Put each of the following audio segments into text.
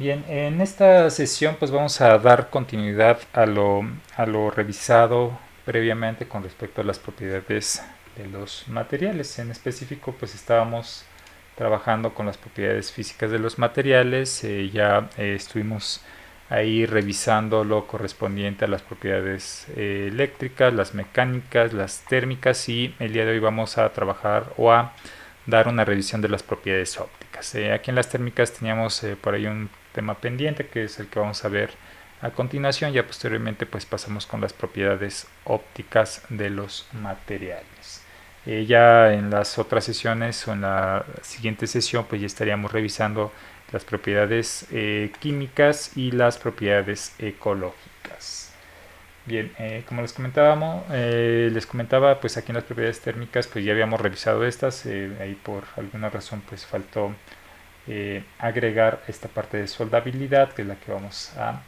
Bien, en esta sesión pues vamos a dar continuidad a lo revisado previamente con respecto a las propiedades de los materiales. En específico pues estábamos trabajando con las propiedades físicas de los materiales, estuvimos ahí revisando lo correspondiente a las propiedades eléctricas, las mecánicas, las térmicas y el día de hoy vamos a trabajar o a dar una revisión de las propiedades ópticas. Aquí en las térmicas teníamos por ahí un tema pendiente que es el que vamos a ver a continuación. Ya posteriormente pues pasamos con las propiedades ópticas de los materiales. Ya en las otras sesiones o en la siguiente sesión pues ya estaríamos revisando las propiedades químicas y las propiedades ecológicas. Bien, como les comentaba, pues aquí en las propiedades térmicas, pues ya habíamos revisado estas, ahí por alguna razón pues faltó agregar esta parte de soldabilidad, que es la que vamos a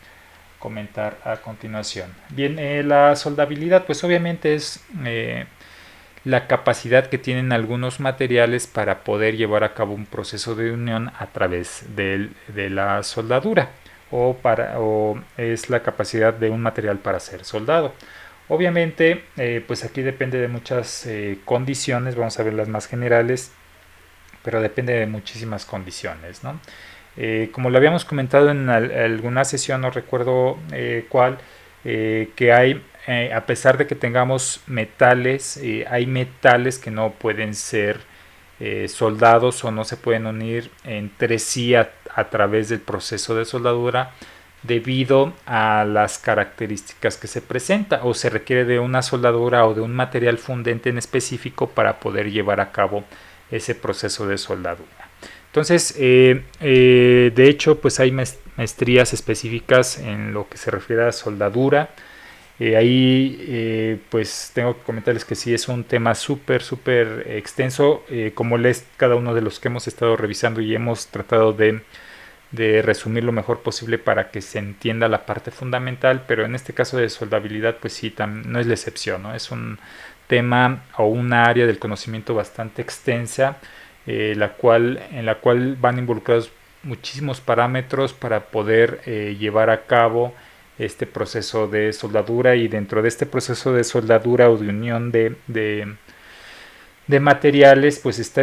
comentar a continuación. Bien, la soldabilidad, pues obviamente es la capacidad que tienen algunos materiales para poder llevar a cabo un proceso de unión a través de la soldadura o es la capacidad de un material para ser soldado. Obviamente, pues aquí depende de muchas condiciones, vamos a ver las más generales, pero depende de muchísimas condiciones, ¿no? Como lo habíamos comentado en alguna sesión, no recuerdo cuál, que hay, a pesar de que tengamos metales, hay metales que no pueden ser soldados o no se pueden unir entre sí a través del proceso de soldadura debido a las características que se presenta o se requiere de una soldadura o de un material fundente en específico para poder llevar a cabo ese proceso de soldadura. Entonces, de hecho, pues hay maestrías específicas en lo que se refiere a soldadura. Pues tengo que comentarles que sí es un tema súper extenso, como es cada uno de los que hemos estado revisando y hemos tratado de resumir lo mejor posible para que se entienda la parte fundamental, pero en este caso de soldabilidad, pues sí, no es la excepción, ¿no? Es un tema o una área del conocimiento bastante extensa, en la cual van involucrados muchísimos parámetros para poder llevar a cabo este proceso de soldadura, y dentro de este proceso de soldadura o de unión de materiales pues está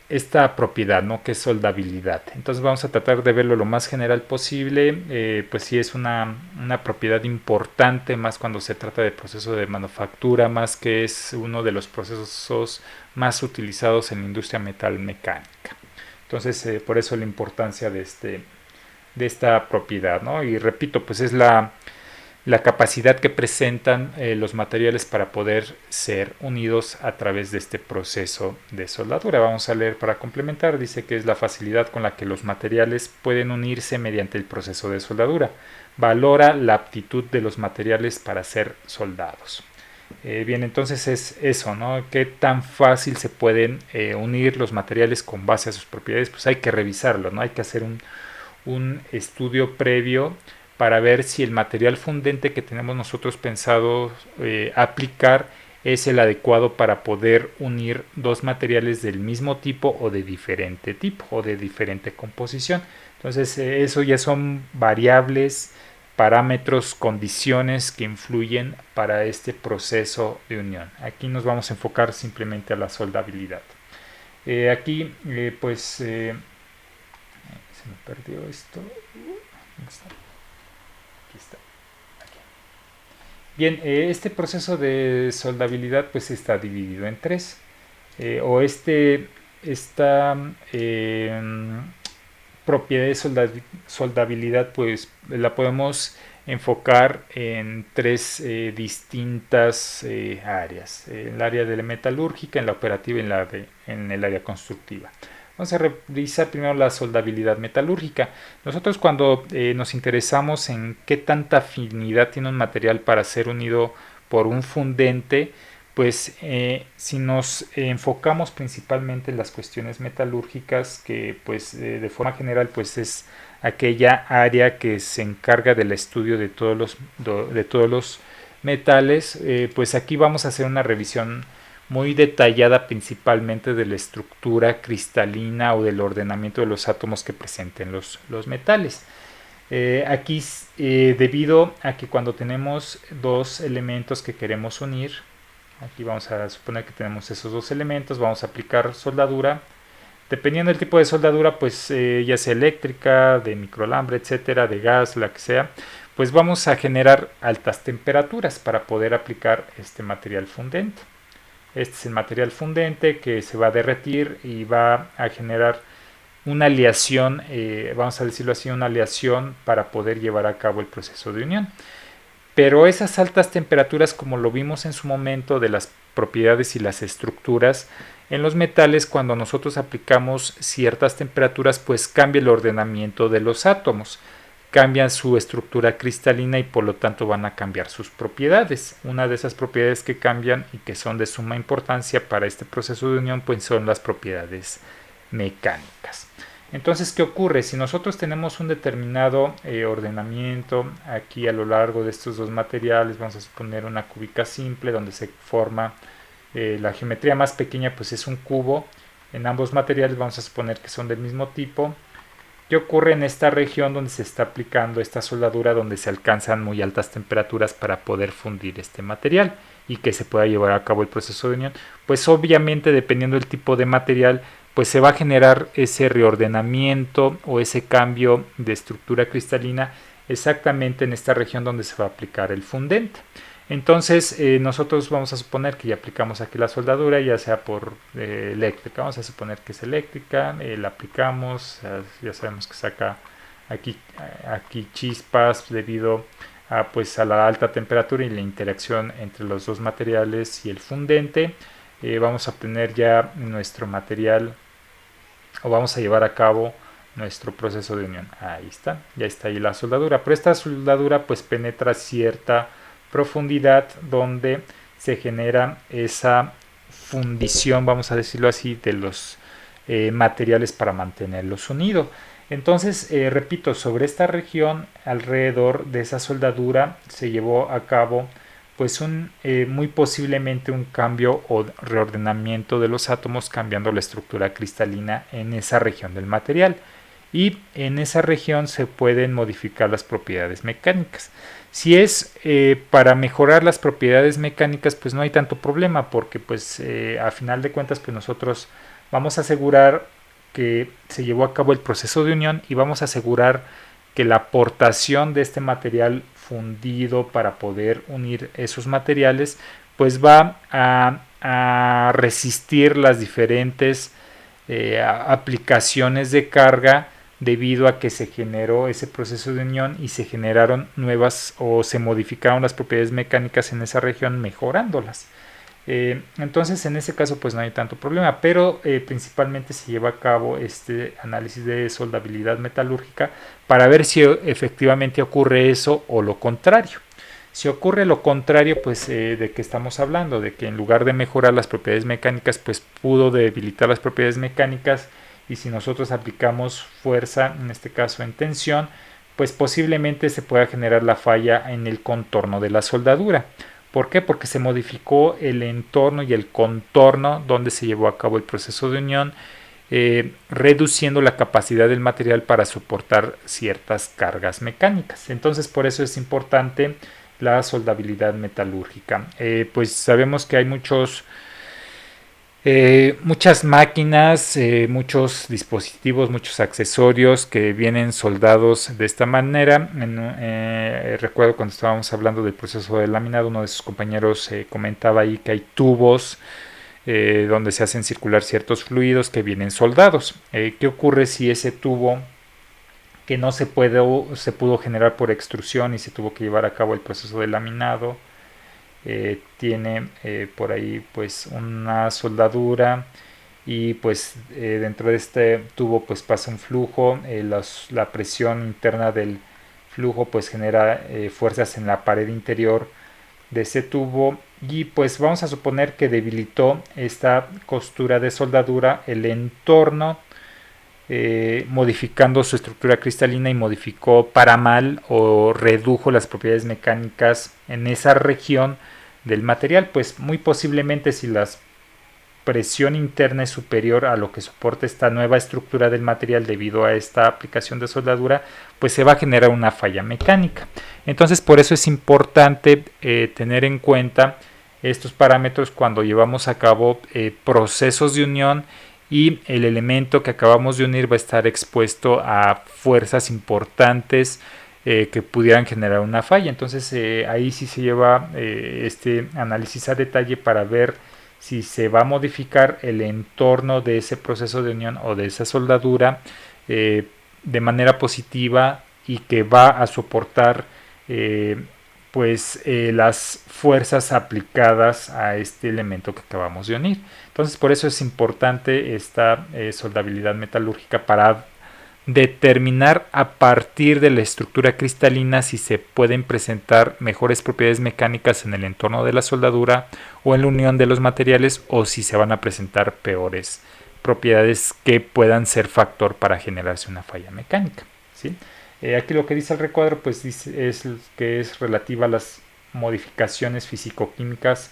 esta propiedad, ¿no?, que es soldabilidad. Entonces vamos a tratar de verlo lo más general posible. Pues sí es una propiedad importante, más cuando se trata de proceso de manufactura, más que es uno de los procesos más utilizados en la industria metalmecánica. Entonces por eso la importancia de esta propiedad, ¿no? Y repito, pues es la capacidad que presentan los materiales para poder ser unidos a través de este proceso de soldadura. Vamos a leer para complementar. Dice que es la facilidad con la que los materiales pueden unirse mediante el proceso de soldadura. Valora la aptitud de los materiales para ser soldados. Bien, entonces es eso, ¿no? ¿Qué tan fácil se pueden unir los materiales con base a sus propiedades? Pues hay que revisarlo, ¿no? Hay que hacer un estudio previo para ver si el material fundente que tenemos nosotros pensado aplicar es el adecuado para poder unir dos materiales del mismo tipo o de diferente tipo o de diferente composición. Entonces eso ya son variables, parámetros, condiciones que influyen para este proceso de unión. Aquí nos vamos a enfocar simplemente a la soldabilidad. Aquí se me perdió esto. Aquí está. Aquí. Bien, este proceso de soldabilidad pues está dividido en tres. Esta propiedad de soldabilidad pues la podemos enfocar en tres distintas áreas: el área de la metalúrgica, en la operativa y en el área constructiva. Vamos a revisar primero la soldabilidad metalúrgica. Nosotros cuando nos interesamos en qué tanta afinidad tiene un material para ser unido por un fundente, pues si nos enfocamos principalmente en las cuestiones metalúrgicas, que pues de forma general pues es aquella área que se encarga del estudio de todos los metales, pues aquí vamos a hacer una revisión muy detallada principalmente de la estructura cristalina o del ordenamiento de los átomos que presenten los metales. Aquí debido a que cuando tenemos dos elementos que queremos unir, aquí vamos a suponer que tenemos esos dos elementos, vamos a aplicar soldadura. Dependiendo del tipo de soldadura, pues ya sea eléctrica, de microalambre, etcétera, de gas, la que sea, pues vamos a generar altas temperaturas para poder aplicar este material fundente. Este es el material fundente que se va a derretir y va a generar una aleación, vamos a decirlo así, una aleación para poder llevar a cabo el proceso de unión. Pero esas altas temperaturas, como lo vimos en su momento de las propiedades y las estructuras, en los metales cuando nosotros aplicamos ciertas temperaturas pues cambia el ordenamiento de los átomos, cambian su estructura cristalina y por lo tanto van a cambiar sus propiedades. Una de esas propiedades que cambian y que son de suma importancia para este proceso de unión pues son las propiedades mecánicas. Entonces, ¿qué ocurre? Si nosotros tenemos un determinado ordenamiento aquí a lo largo de estos dos materiales, vamos a suponer una cúbica simple donde se forma la geometría más pequeña, pues es un cubo. En ambos materiales vamos a suponer que son del mismo tipo. ¿Qué ocurre en esta región donde se está aplicando esta soldadura, donde se alcanzan muy altas temperaturas para poder fundir este material y que se pueda llevar a cabo el proceso de unión? Pues obviamente, dependiendo del tipo de material, pues se va a generar ese reordenamiento o ese cambio de estructura cristalina exactamente en esta región donde se va a aplicar el fundente. Entonces nosotros vamos a suponer que ya aplicamos aquí la soldadura, ya sea por eléctrica, vamos a suponer que es eléctrica, la aplicamos, ya sabemos que saca aquí chispas debido a, pues, a la alta temperatura y la interacción entre los dos materiales y el fundente. Vamos a obtener ya nuestro material o vamos a llevar a cabo nuestro proceso de unión. Ahí está, ya está ahí la soldadura, pero esta soldadura pues penetra cierta profundidad donde se genera esa fundición, vamos a decirlo así, de los materiales para mantenerlos unidos. Entonces, repito, sobre esta región, alrededor de esa soldadura, se llevó a cabo pues muy posiblemente un cambio o reordenamiento de los átomos, cambiando la estructura cristalina en esa región del material. Y en esa región se pueden modificar las propiedades mecánicas. Si es para mejorar las propiedades mecánicas, pues no hay tanto problema, porque pues a final de cuentas pues nosotros vamos a asegurar que se llevó a cabo el proceso de unión y vamos a asegurar que la aportación de este material fundido para poder unir esos materiales pues va a resistir las diferentes aplicaciones de carga debido a que se generó ese proceso de unión y se generaron nuevas o se modificaron las propiedades mecánicas en esa región mejorándolas. Entonces en ese caso pues no hay tanto problema, pero principalmente se lleva a cabo este análisis de soldabilidad metalúrgica para ver si efectivamente ocurre eso o lo contrario. Si ocurre lo contrario, pues de qué estamos hablando, de que en lugar de mejorar las propiedades mecánicas, pues pudo debilitar las propiedades mecánicas, y si nosotros aplicamos fuerza, en este caso en tensión, pues posiblemente se pueda generar la falla en el contorno de la soldadura. ¿Por qué? Porque se modificó el entorno y el contorno donde se llevó a cabo el proceso de unión, reduciendo la capacidad del material para soportar ciertas cargas mecánicas. Entonces por eso es importante la soldabilidad metalúrgica. Pues sabemos que hay muchas máquinas, muchos dispositivos, muchos accesorios que vienen soldados de esta manera. Recuerdo cuando estábamos hablando del proceso de laminado, uno de sus compañeros comentaba ahí que hay tubos donde se hacen circular ciertos fluidos que vienen soldados. ¿Qué ocurre si ese tubo que no se pudo generar por extrusión y se tuvo que llevar a cabo el proceso de laminado? Tiene por ahí pues una soldadura y pues dentro de este tubo pues pasa un flujo, la presión interna del flujo pues genera fuerzas en la pared interior de ese tubo y pues vamos a suponer que debilitó esta costura de soldadura el entorno, modificando su estructura cristalina y modificó para mal o redujo las propiedades mecánicas en esa región del material. Pues muy posiblemente si las presión interna es superior a lo que soporta esta nueva estructura del material debido a esta aplicación de soldadura, pues se va a generar una falla mecánica. Entonces por eso es importante tener en cuenta estos parámetros cuando llevamos a cabo procesos de unión y el elemento que acabamos de unir va a estar expuesto a fuerzas importantes que pudieran generar una falla. Entonces ahí sí se lleva este análisis a detalle para ver si se va a modificar el entorno de ese proceso de unión o de esa soldadura de manera positiva y que va a soportar las fuerzas aplicadas a este elemento que acabamos de unir. Entonces por eso es importante esta soldabilidad metalúrgica para determinar a partir de la estructura cristalina si se pueden presentar mejores propiedades mecánicas en el entorno de la soldadura o en la unión de los materiales, o si se van a presentar peores propiedades que puedan ser factor para generarse una falla mecánica, ¿sí? Aquí lo que dice el recuadro pues es que es relativa a las modificaciones físico-químicas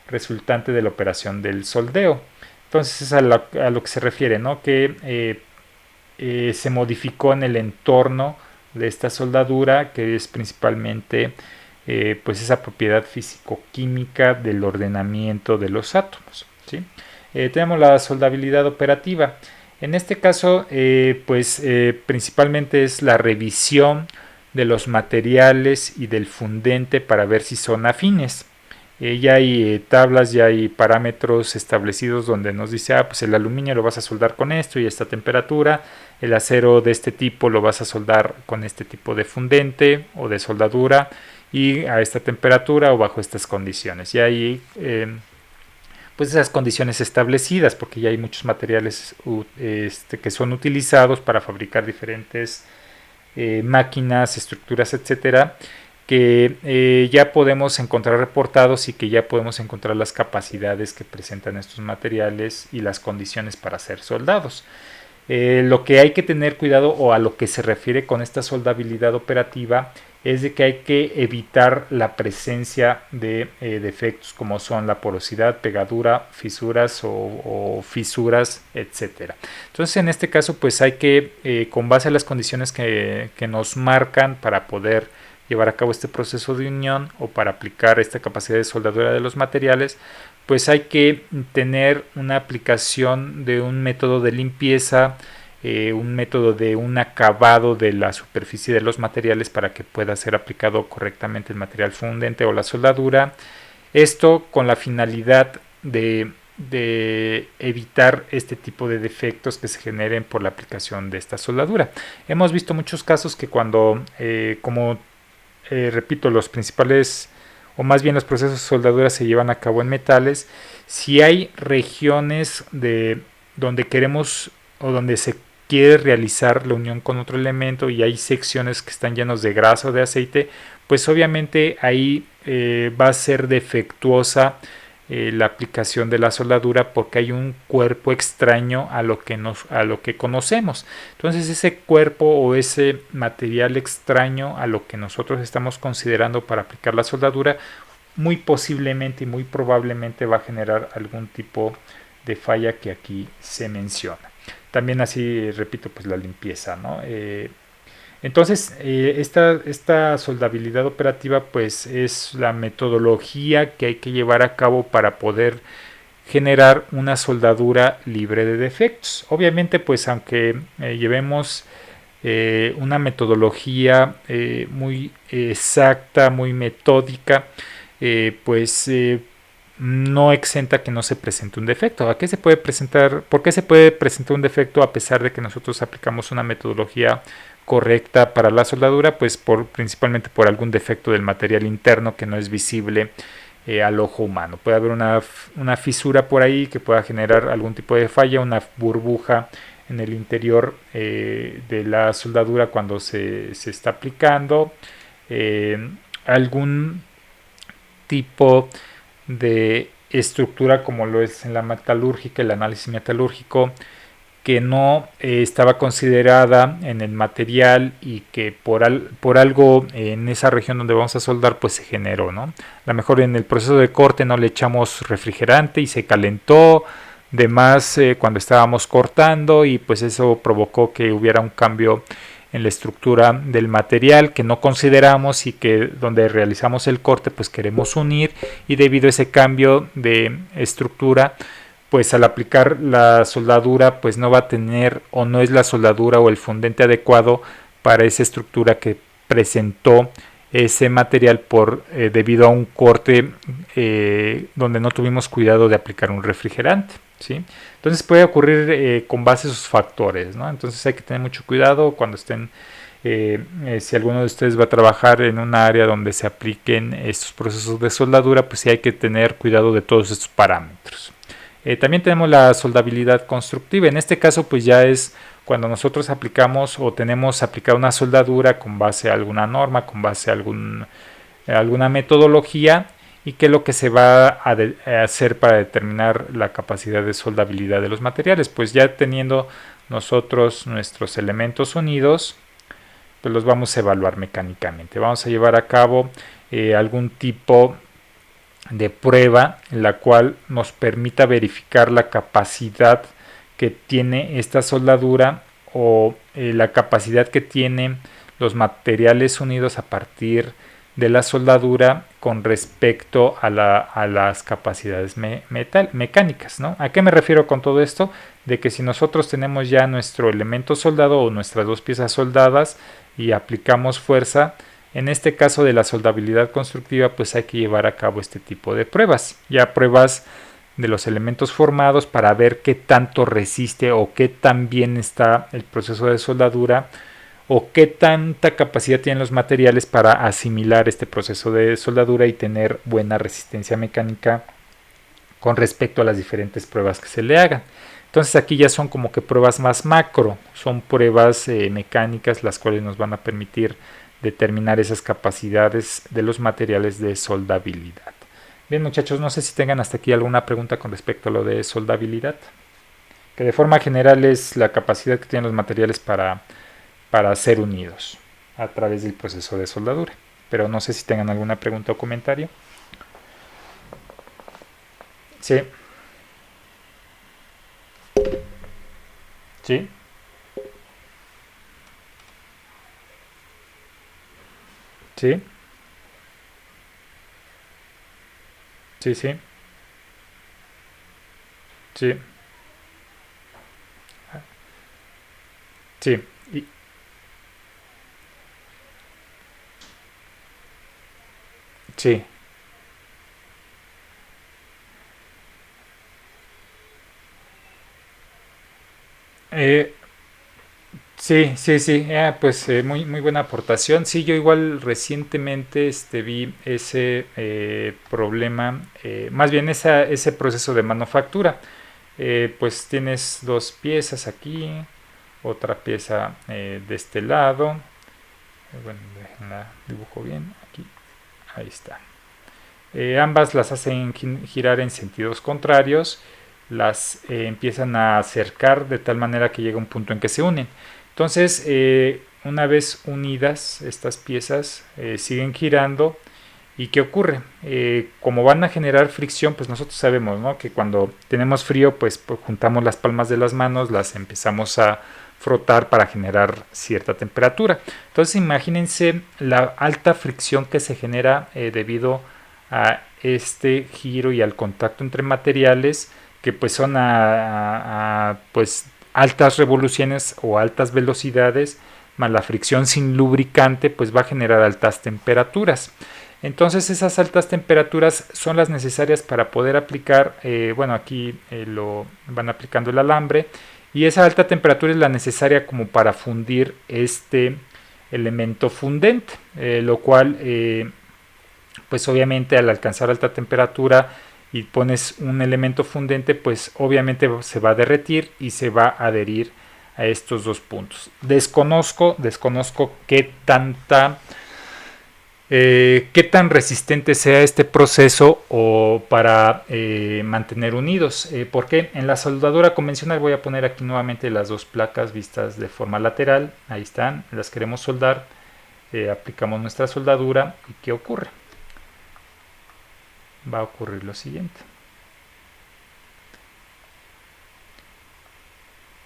resultante de la operación del soldeo. Entonces es a lo que se refiere, ¿no? Que se modificó en el entorno de esta soldadura, que es principalmente pues esa propiedad físico-química del ordenamiento de los átomos, ¿sí? Tenemos la soldabilidad operativa. En este caso principalmente es la revisión de los materiales y del fundente para ver si son afines. Ya hay tablas, ya hay parámetros establecidos donde nos dice, pues el aluminio lo vas a soldar con esto y esta temperatura, el acero de este tipo lo vas a soldar con este tipo de fundente o de soldadura y a esta temperatura o bajo estas condiciones. Ya hay pues esas condiciones establecidas, porque ya hay muchos materiales que son utilizados para fabricar diferentes máquinas, estructuras, etcétera, que ya podemos encontrar reportados y que ya podemos encontrar las capacidades que presentan estos materiales y las condiciones para ser soldados. Lo que hay que tener cuidado, o a lo que se refiere con esta soldabilidad operativa, es de que hay que evitar la presencia de defectos como son la porosidad, pegadura, fisuras o fisuras, etcétera. Entonces en este caso pues hay que, con base a las condiciones que nos marcan para poder llevar a cabo este proceso de unión o para aplicar esta capacidad de soldadura de los materiales, pues hay que tener una aplicación de un método de limpieza, un método de un acabado de la superficie de los materiales para que pueda ser aplicado correctamente el material fundente o la soldadura. Esto con la finalidad de evitar este tipo de defectos que se generen por la aplicación de esta soldadura. Hemos visto muchos casos que cuando, repito, los principales o más bien los procesos de soldadura se llevan a cabo en metales, si hay regiones donde queremos o donde se quiere realizar la unión con otro elemento y hay secciones que están llenos de grasa o de aceite, pues obviamente ahí va a ser defectuosa la aplicación de la soldadura, porque hay un cuerpo extraño a lo que conocemos. Entonces ese cuerpo o ese material extraño a lo que nosotros estamos considerando para aplicar la soldadura, muy posiblemente y muy probablemente va a generar algún tipo de falla que aquí se menciona. También así, repito, pues la limpieza, ¿no? Entonces esta soldabilidad operativa pues es la metodología que hay que llevar a cabo para poder generar una soldadura libre de defectos. Obviamente pues aunque llevemos una metodología muy exacta, muy metódica, no exenta que no se presente un defecto. ¿Por qué se puede presentar un defecto a pesar de que nosotros aplicamos una metodología correcta para la soldadura? Pues principalmente por algún defecto del material interno que no es visible al ojo humano. Puede haber una fisura por ahí que pueda generar algún tipo de falla, una burbuja en el interior de la soldadura cuando se está aplicando, algún tipo de estructura como lo es en la metalúrgica, el análisis metalúrgico, que no estaba considerada en el material y que por algo en esa región donde vamos a soldar pues se generó, ¿no? A lo mejor en el proceso de corte no le echamos refrigerante y se calentó, de más cuando estábamos cortando, y pues eso provocó que hubiera un cambio en la estructura del material que no consideramos, y que donde realizamos el corte pues queremos unir, y debido a ese cambio de estructura, pues al aplicar la soldadura pues no va a tener, o no es la soldadura o el fundente adecuado para esa estructura que presentó ese material debido a un corte donde no tuvimos cuidado de aplicar un refrigerante, ¿sí? Entonces puede ocurrir con base a esos factores, ¿no? Entonces hay que tener mucho cuidado cuando estén, si alguno de ustedes va a trabajar en un área donde se apliquen estos procesos de soldadura, pues sí hay que tener cuidado de todos estos parámetros. También tenemos la soldabilidad constructiva. En este caso pues ya es cuando nosotros aplicamos o tenemos aplicada una soldadura con base a alguna norma, con base a alguna metodología, y qué es lo que se va a hacer para determinar la capacidad de soldabilidad de los materiales. Pues ya teniendo nosotros nuestros elementos unidos, pues los vamos a evaluar mecánicamente. Vamos a llevar a cabo algún tipo de prueba en la cual nos permita verificar la capacidad que tiene esta soldadura, o la capacidad que tienen los materiales unidos a partir de la soldadura con respecto a las capacidades mecánicas, ¿no? ¿A qué me refiero con todo esto? De que si nosotros tenemos ya nuestro elemento soldado o nuestras dos piezas soldadas y aplicamos fuerza, en este caso de la soldabilidad constructiva, pues hay que llevar a cabo este tipo de pruebas. Ya pruebas de los elementos formados para ver qué tanto resiste o qué tan bien está el proceso de soldadura, o qué tanta capacidad tienen los materiales para asimilar este proceso de soldadura y tener buena resistencia mecánica con respecto a las diferentes pruebas que se le hagan. Entonces aquí ya son como que pruebas más macro, son pruebas mecánicas las cuales nos van a permitir determinar esas capacidades de los materiales de soldabilidad. Bien, muchachos, no sé si tengan hasta aquí alguna pregunta con respecto a lo de soldabilidad, que de forma general es la capacidad que tienen los materiales para ser unidos a través del proceso de soldadura. Pero no sé si tengan alguna pregunta o comentario. Sí. Sí. Sí. Sí, sí. Sí. Sí. Y, sí. Eh, sí, sí, sí. Pues muy, muy buena aportación. Sí, yo igual recientemente vi ese problema, más bien ese proceso de manufactura. Pues tienes dos piezas aquí, otra pieza de este lado. Bueno, déjenla dibujo bien aquí. Ahí está. Ambas las hacen girar en sentidos contrarios, las empiezan a acercar de tal manera que llega un punto en que se unen. Entonces, una vez unidas estas piezas, siguen girando. ¿Y qué ocurre? Como van a generar fricción, pues nosotros sabemos, ¿no?, que cuando tenemos frío, pues juntamos las palmas de las manos, las empezamos a frotar para generar cierta temperatura. Entonces imagínense la alta fricción que se genera debido a este giro y al contacto entre materiales, que pues son pues altas revoluciones o altas velocidades, más la fricción sin lubricante, pues va a generar altas temperaturas. Entonces esas altas temperaturas son las necesarias para poder aplicar, bueno, aquí lo van aplicando el alambre, y esa alta temperatura es la necesaria como para fundir este elemento fundente, lo cual pues obviamente al alcanzar alta temperatura y pones un elemento fundente, pues obviamente se va a derretir y se va a adherir a estos dos puntos. Desconozco qué tan resistente sea este proceso o para mantener unidos, porque en la soldadura convencional, voy a poner aquí nuevamente las dos placas vistas de forma lateral, ahí están, las queremos soldar, aplicamos nuestra soldadura y ¿qué ocurre? Va a ocurrir lo siguiente.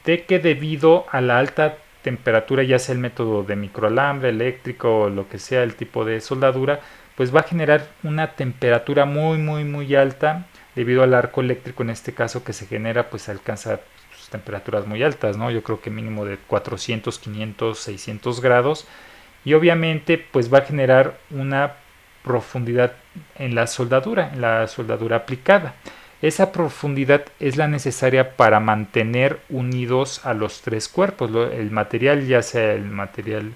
de que debido a la alta temperatura, ya sea el método de microalambre, eléctrico o lo que sea el tipo de soldadura, pues va a generar una temperatura muy alta debido al arco eléctrico en este caso que se genera, pues alcanza temperaturas muy altas, ¿no? Yo creo que mínimo de 400, 500, 600 grados y obviamente pues va a generar una profundidad en la soldadura aplicada. Esa profundidad es la necesaria para mantener unidos a los tres cuerpos. El material, ya sea el material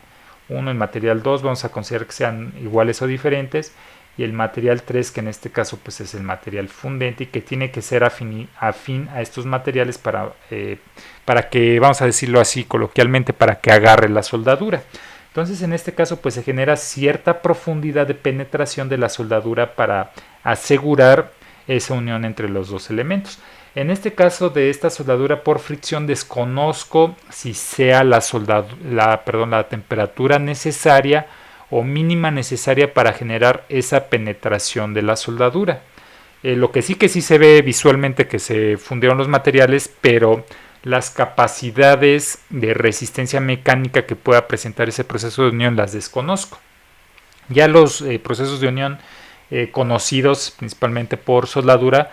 1, el material 2, vamos a considerar que sean iguales o diferentes, y el material 3, que en este caso pues es el material fundente y que tiene que ser afín a estos materiales para que, vamos a decirlo así coloquialmente, para que agarre la soldadura. Entonces en este caso pues se genera cierta profundidad de penetración de la soldadura para asegurar esa unión entre los dos elementos. En este caso de esta soldadura por fricción desconozco si sea la temperatura necesaria o mínima necesaria para generar esa penetración de la soldadura. Lo que sí se ve visualmente que se fundieron los materiales, pero las capacidades de resistencia mecánica que pueda presentar ese proceso de unión las desconozco. Ya los procesos de unión conocidos principalmente por soldadura,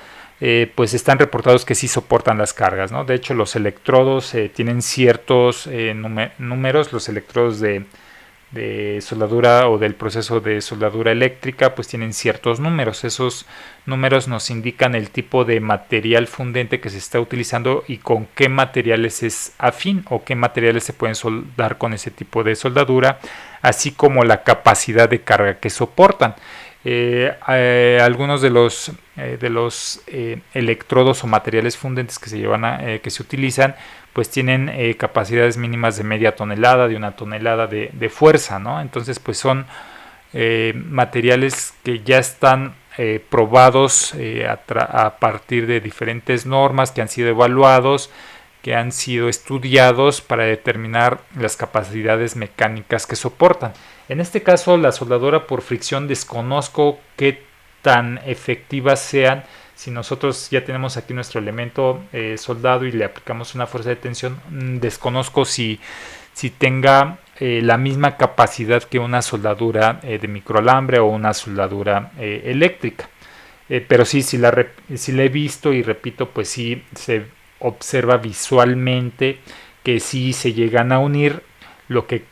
pues están reportados que sí soportan las cargas, ¿no? De hecho, los electrodos tienen ciertos números, los electrodos de soldadura o del proceso de soldadura eléctrica pues tienen ciertos números. Esos números nos indican el tipo de material fundente que se está utilizando y con qué materiales es afín o qué materiales se pueden soldar con ese tipo de soldadura, así como la capacidad de carga que soportan. Algunos de los electrodos o materiales fundentes que que se utilizan pues tienen capacidades mínimas de media tonelada, de 1 tonelada de fuerza, ¿no? Entonces pues son materiales que ya están probados a partir de diferentes normas que han sido evaluados, que han sido estudiados para determinar las capacidades mecánicas que soportan. En este caso, la soldadura por fricción desconozco qué tan efectivas sean. Si nosotros ya tenemos aquí nuestro elemento soldado y le aplicamos una fuerza de tensión, desconozco si tenga la misma capacidad que una soldadura de microalambre o una soldadura eléctrica. Pero sí, si la he visto y repito, pues sí se observa visualmente que sí se llegan a unir. Lo que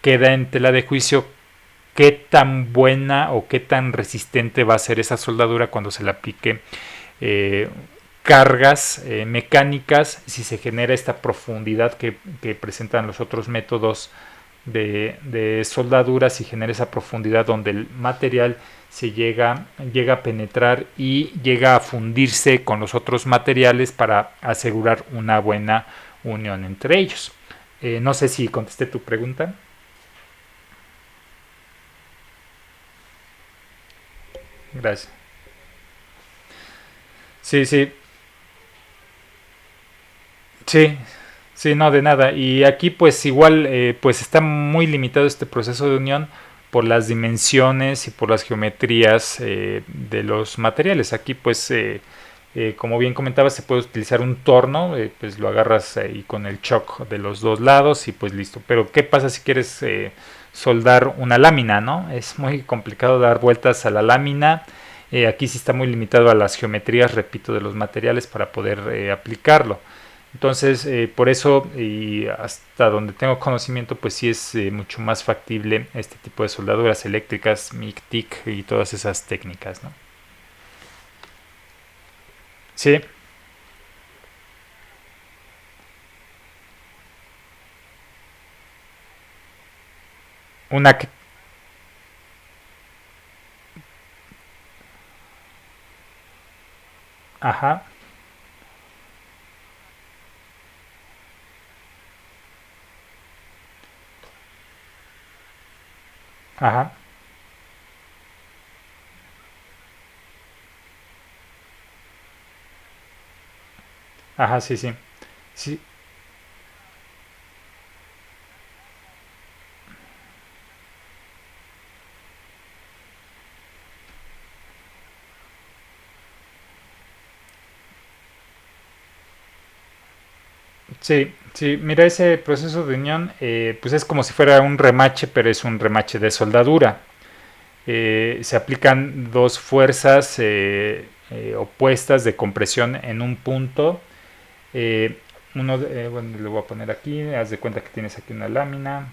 queda en tela de juicio qué tan buena o qué tan resistente va a ser esa soldadura cuando se le aplique cargas mecánicas, si se genera esta profundidad que presentan los otros métodos de soldadura, si genera esa profundidad donde el material llega a penetrar y llega a fundirse con los otros materiales para asegurar una buena unión entre ellos. No sé si contesté tu pregunta. Gracias. Sí, sí, sí, sí, no, de nada. Y aquí pues igual pues está muy limitado este proceso de unión por las dimensiones y por las geometrías de los materiales. Aquí pues como bien comentaba se puede utilizar un torno, pues lo agarras ahí con el choc de los dos lados y pues listo. Pero ¿qué pasa si quieres soldar una lámina, no? Es muy complicado dar vueltas a la lámina. Aquí sí está muy limitado a las geometrías, repito, de los materiales para poder aplicarlo. Entonces, por eso y hasta donde tengo conocimiento, pues sí es mucho más factible este tipo de soldaduras eléctricas, MIG, TIC y todas esas técnicas, ¿no? Sí, una que... Ajá, ajá, ajá, sí, sí. Sí, sí, Sí, mira, ese proceso de unión pues es como si fuera un remache, pero es un remache de soldadura. Se aplican dos fuerzas opuestas de compresión en un punto. Eh, bueno, le voy a poner aquí, haz de cuenta que tienes aquí una lámina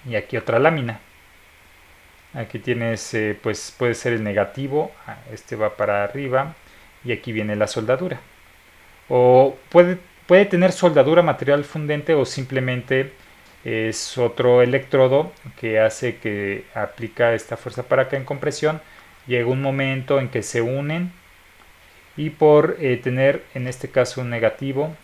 y aquí otra lámina. Aquí tienes, pues puede ser el negativo, este va para arriba y aquí viene la soldadura. O puede tener soldadura material fundente o simplemente es otro electrodo que hace que aplica esta fuerza para acá en compresión. Llega un momento en que se unen y por tener en este caso un negativo,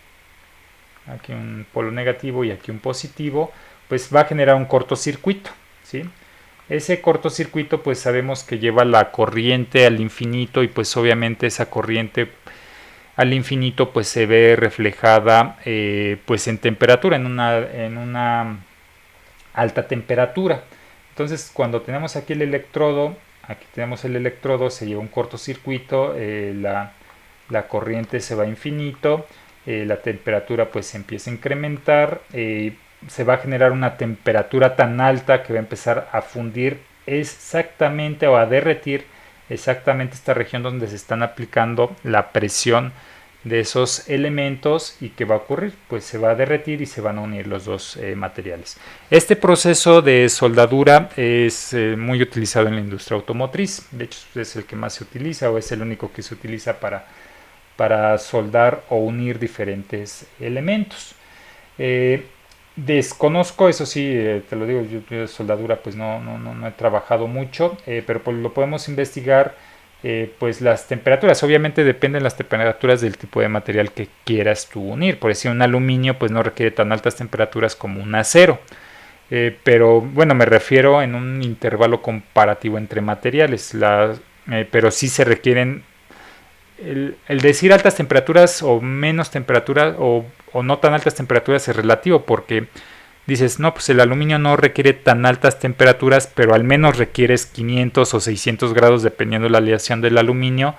aquí un polo negativo y aquí un positivo, pues va a generar un cortocircuito, ¿sí? Ese cortocircuito pues sabemos que lleva la corriente al infinito y pues obviamente esa corriente al infinito pues se ve reflejada pues en temperatura, en una alta temperatura. Entonces cuando tenemos aquí el electrodo, se lleva un cortocircuito, la corriente se va a infinito, la temperatura pues se empieza a incrementar, se va a generar una temperatura tan alta que va a empezar a fundir exactamente o a derretir exactamente esta región donde se están aplicando la presión de esos elementos. ¿Y qué va a ocurrir? Pues se va a derretir y se van a unir los dos materiales. Este proceso de soldadura es muy utilizado en la industria automotriz. De hecho es el que más se utiliza o es el único que se utiliza para soldar o unir diferentes elementos. Desconozco, eso sí, te lo digo, yo de soldadura pues no he trabajado mucho, pero pues lo podemos investigar. Pues las temperaturas, obviamente dependen las temperaturas del tipo de material que quieras tú unir. Por decir, un aluminio pues no requiere tan altas temperaturas como un acero. Pero bueno, me refiero en un intervalo comparativo entre materiales, pero sí se requieren el decir altas temperaturas o menos temperaturas o no tan altas temperaturas es relativo, porque dices, no, pues el aluminio no requiere tan altas temperaturas, pero al menos requieres 500 o 600 grados dependiendo de la aleación del aluminio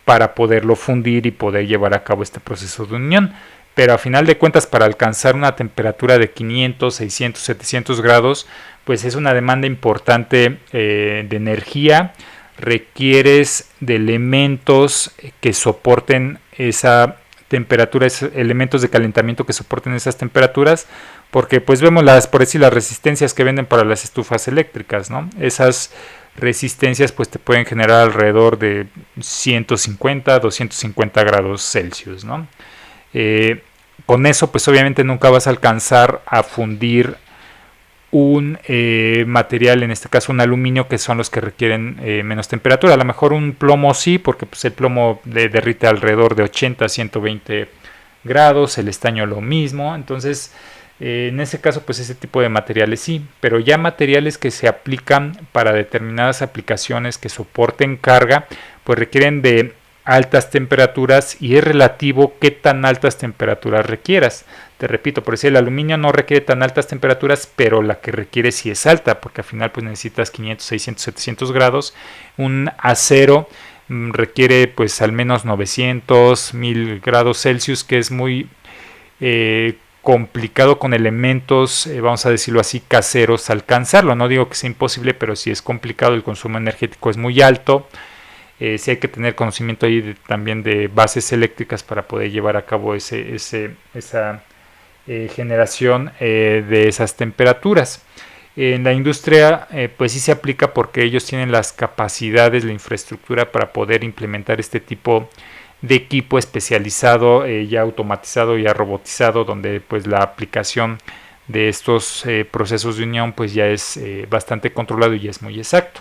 para poderlo fundir y poder llevar a cabo este proceso de unión. Pero a final de cuentas, para alcanzar una temperatura de 500, 600, 700 grados, pues es una demanda importante de energía. Requieres de elementos que soporten esa temperatura, elementos de calentamiento que soporten esas temperaturas, porque pues vemos por decir las resistencias que venden para las estufas eléctricas, ¿no? Esas resistencias pues te pueden generar alrededor de 150, 250 grados Celsius, ¿no? Con eso pues obviamente nunca vas a alcanzar a fundir un material, en este caso un aluminio, que son los que requieren menos temperatura. A lo mejor un plomo sí, porque pues, el plomo derrite alrededor de 80 a 120 grados, el estaño lo mismo. Entonces en ese caso pues ese tipo de materiales sí, pero ya materiales que se aplican para determinadas aplicaciones que soporten carga pues requieren de altas temperaturas y es relativo qué tan altas temperaturas requieras. Te repito, por decir, el aluminio no requiere tan altas temperaturas, pero la que requiere sí es alta, porque al final pues necesitas 500, 600, 700 grados. Un acero requiere pues al menos 900, 1000 grados Celsius, que es muy complicado con elementos, vamos a decirlo así, caseros alcanzarlo. No digo que sea imposible, pero sí es complicado, el consumo energético es muy alto. Sí hay que tener conocimiento ahí también de bases eléctricas para poder llevar a cabo esa generación de esas temperaturas. En la industria pues sí se aplica porque ellos tienen las capacidades, la infraestructura para poder implementar este tipo de equipo especializado, ya automatizado, ya robotizado, donde pues la aplicación de estos procesos de unión pues ya es bastante controlado y ya es muy exacto.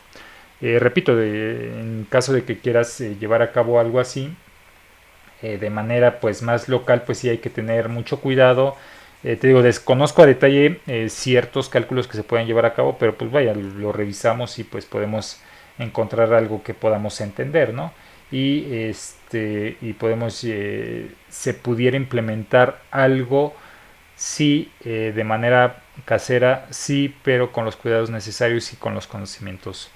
Repito, en caso de que quieras llevar a cabo algo así de manera pues más local, pues sí hay que tener mucho cuidado. Te digo, desconozco a detalle ciertos cálculos que se pueden llevar a cabo, pero pues vaya, lo revisamos y pues podemos encontrar algo que podamos entender, ¿no? Y podemos, se pudiera implementar algo, sí, de manera casera, sí, pero con los cuidados necesarios y con los conocimientos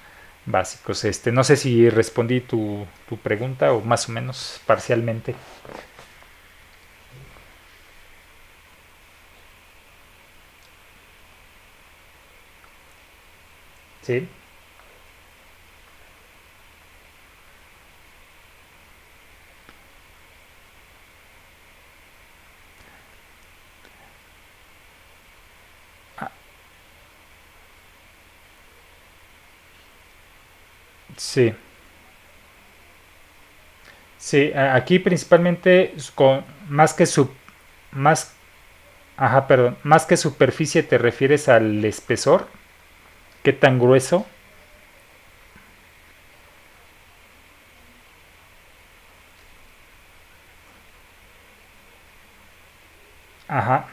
básicos. No sé si respondí tu pregunta o más o menos parcialmente. Sí. Ah, sí. Sí, aquí principalmente con más que su más ajá, perdón, más que superficie te refieres al espesor, qué tan grueso. Ajá,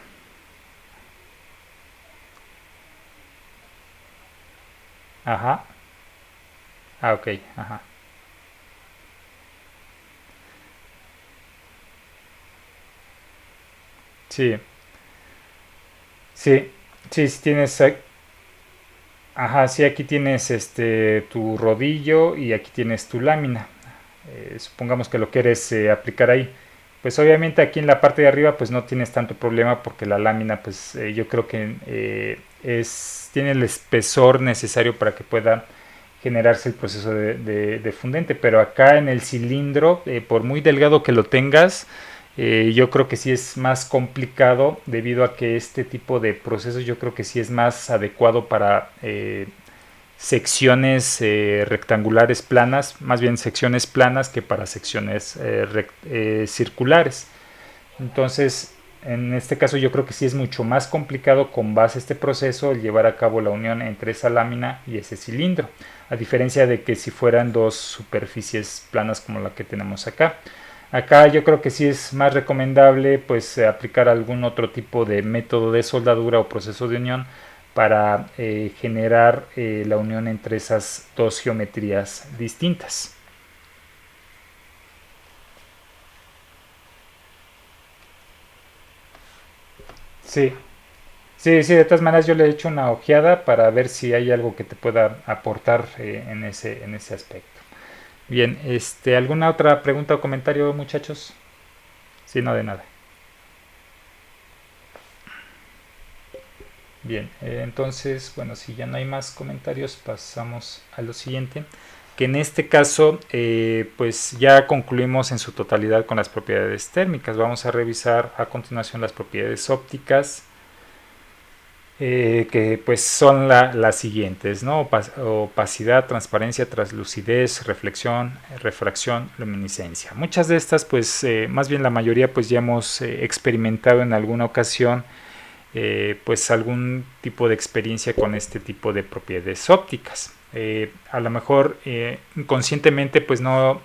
ajá. Ah, ok, ajá. Sí, sí, sí, sí tienes, ajá, sí, aquí tienes tu rodillo y aquí tienes tu lámina. Supongamos que lo quieres aplicar ahí. Pues obviamente aquí en la parte de arriba pues no tienes tanto problema porque la lámina pues yo creo que tiene el espesor necesario para que pueda generarse el proceso de fundente. Pero acá en el cilindro, por muy delgado que lo tengas, yo creo que sí es más complicado debido a que este tipo de procesos yo creo que sí es más adecuado para secciones rectangulares planas, más bien secciones planas que para secciones circulares. Entonces, en este caso yo creo que sí es mucho más complicado con base a este proceso el llevar a cabo la unión entre esa lámina y ese cilindro, a diferencia de que si fueran dos superficies planas como la que tenemos acá. Acá yo creo que sí es más recomendable pues aplicar algún otro tipo de método de soldadura o proceso de unión para generar la unión entre esas dos geometrías distintas. Sí, sí, sí, de todas maneras yo le he hecho una ojeada para ver si hay algo que te pueda aportar en ese aspecto. Bien, ¿alguna otra pregunta o comentario, muchachos? Sí, no de nada. Bien, entonces, bueno, si ya no hay más comentarios, pasamos a lo siguiente, que en este caso, pues ya concluimos en su totalidad con las propiedades térmicas. Vamos a revisar a continuación las propiedades ópticas, que pues son las siguientes, ¿no? Opacidad, transparencia, translucidez, reflexión, refracción, luminiscencia. Muchas de estas, pues, más bien la mayoría, pues ya hemos experimentado en alguna ocasión pues algún tipo de experiencia con este tipo de propiedades ópticas. A lo mejor inconscientemente pues no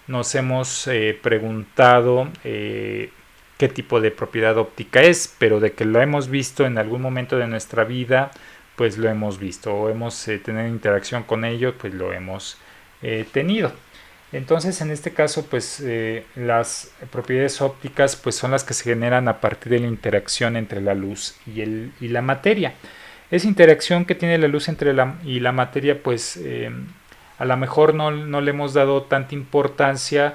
nos hemos preguntado qué tipo de propiedad óptica es, pero de que lo hemos visto en algún momento de nuestra vida, pues lo hemos visto, o hemos tenido interacción con ello, pues lo hemos tenido. Entonces, en este caso, pues las propiedades ópticas pues, son las que se generan a partir de la interacción entre la luz y la materia. Esa interacción que tiene la luz entre la materia, pues a lo mejor no le hemos dado tanta importancia.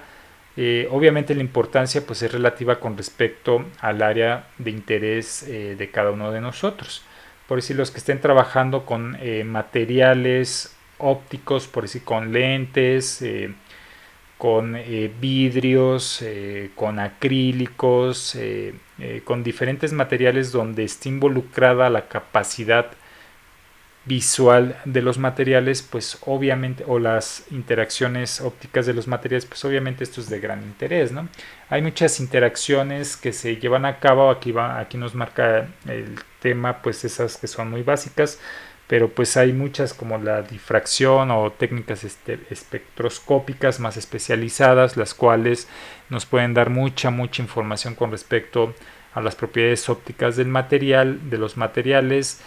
Obviamente la importancia pues, es relativa con respecto al área de interés de cada uno de nosotros. Por decir, los que estén trabajando con materiales ópticos, por decir, con lentes, con vidrios, con acrílicos, con diferentes materiales donde esté involucrada la capacidad visual de los materiales, pues obviamente, o las interacciones ópticas de los materiales, pues obviamente esto es de gran interés, ¿no? Hay muchas interacciones que se llevan a cabo, aquí nos marca el tema, pues esas que son muy básicas, pero pues hay muchas como la difracción o técnicas espectroscópicas más especializadas, las cuales nos pueden dar mucha información con respecto a las propiedades ópticas del material, de los materiales.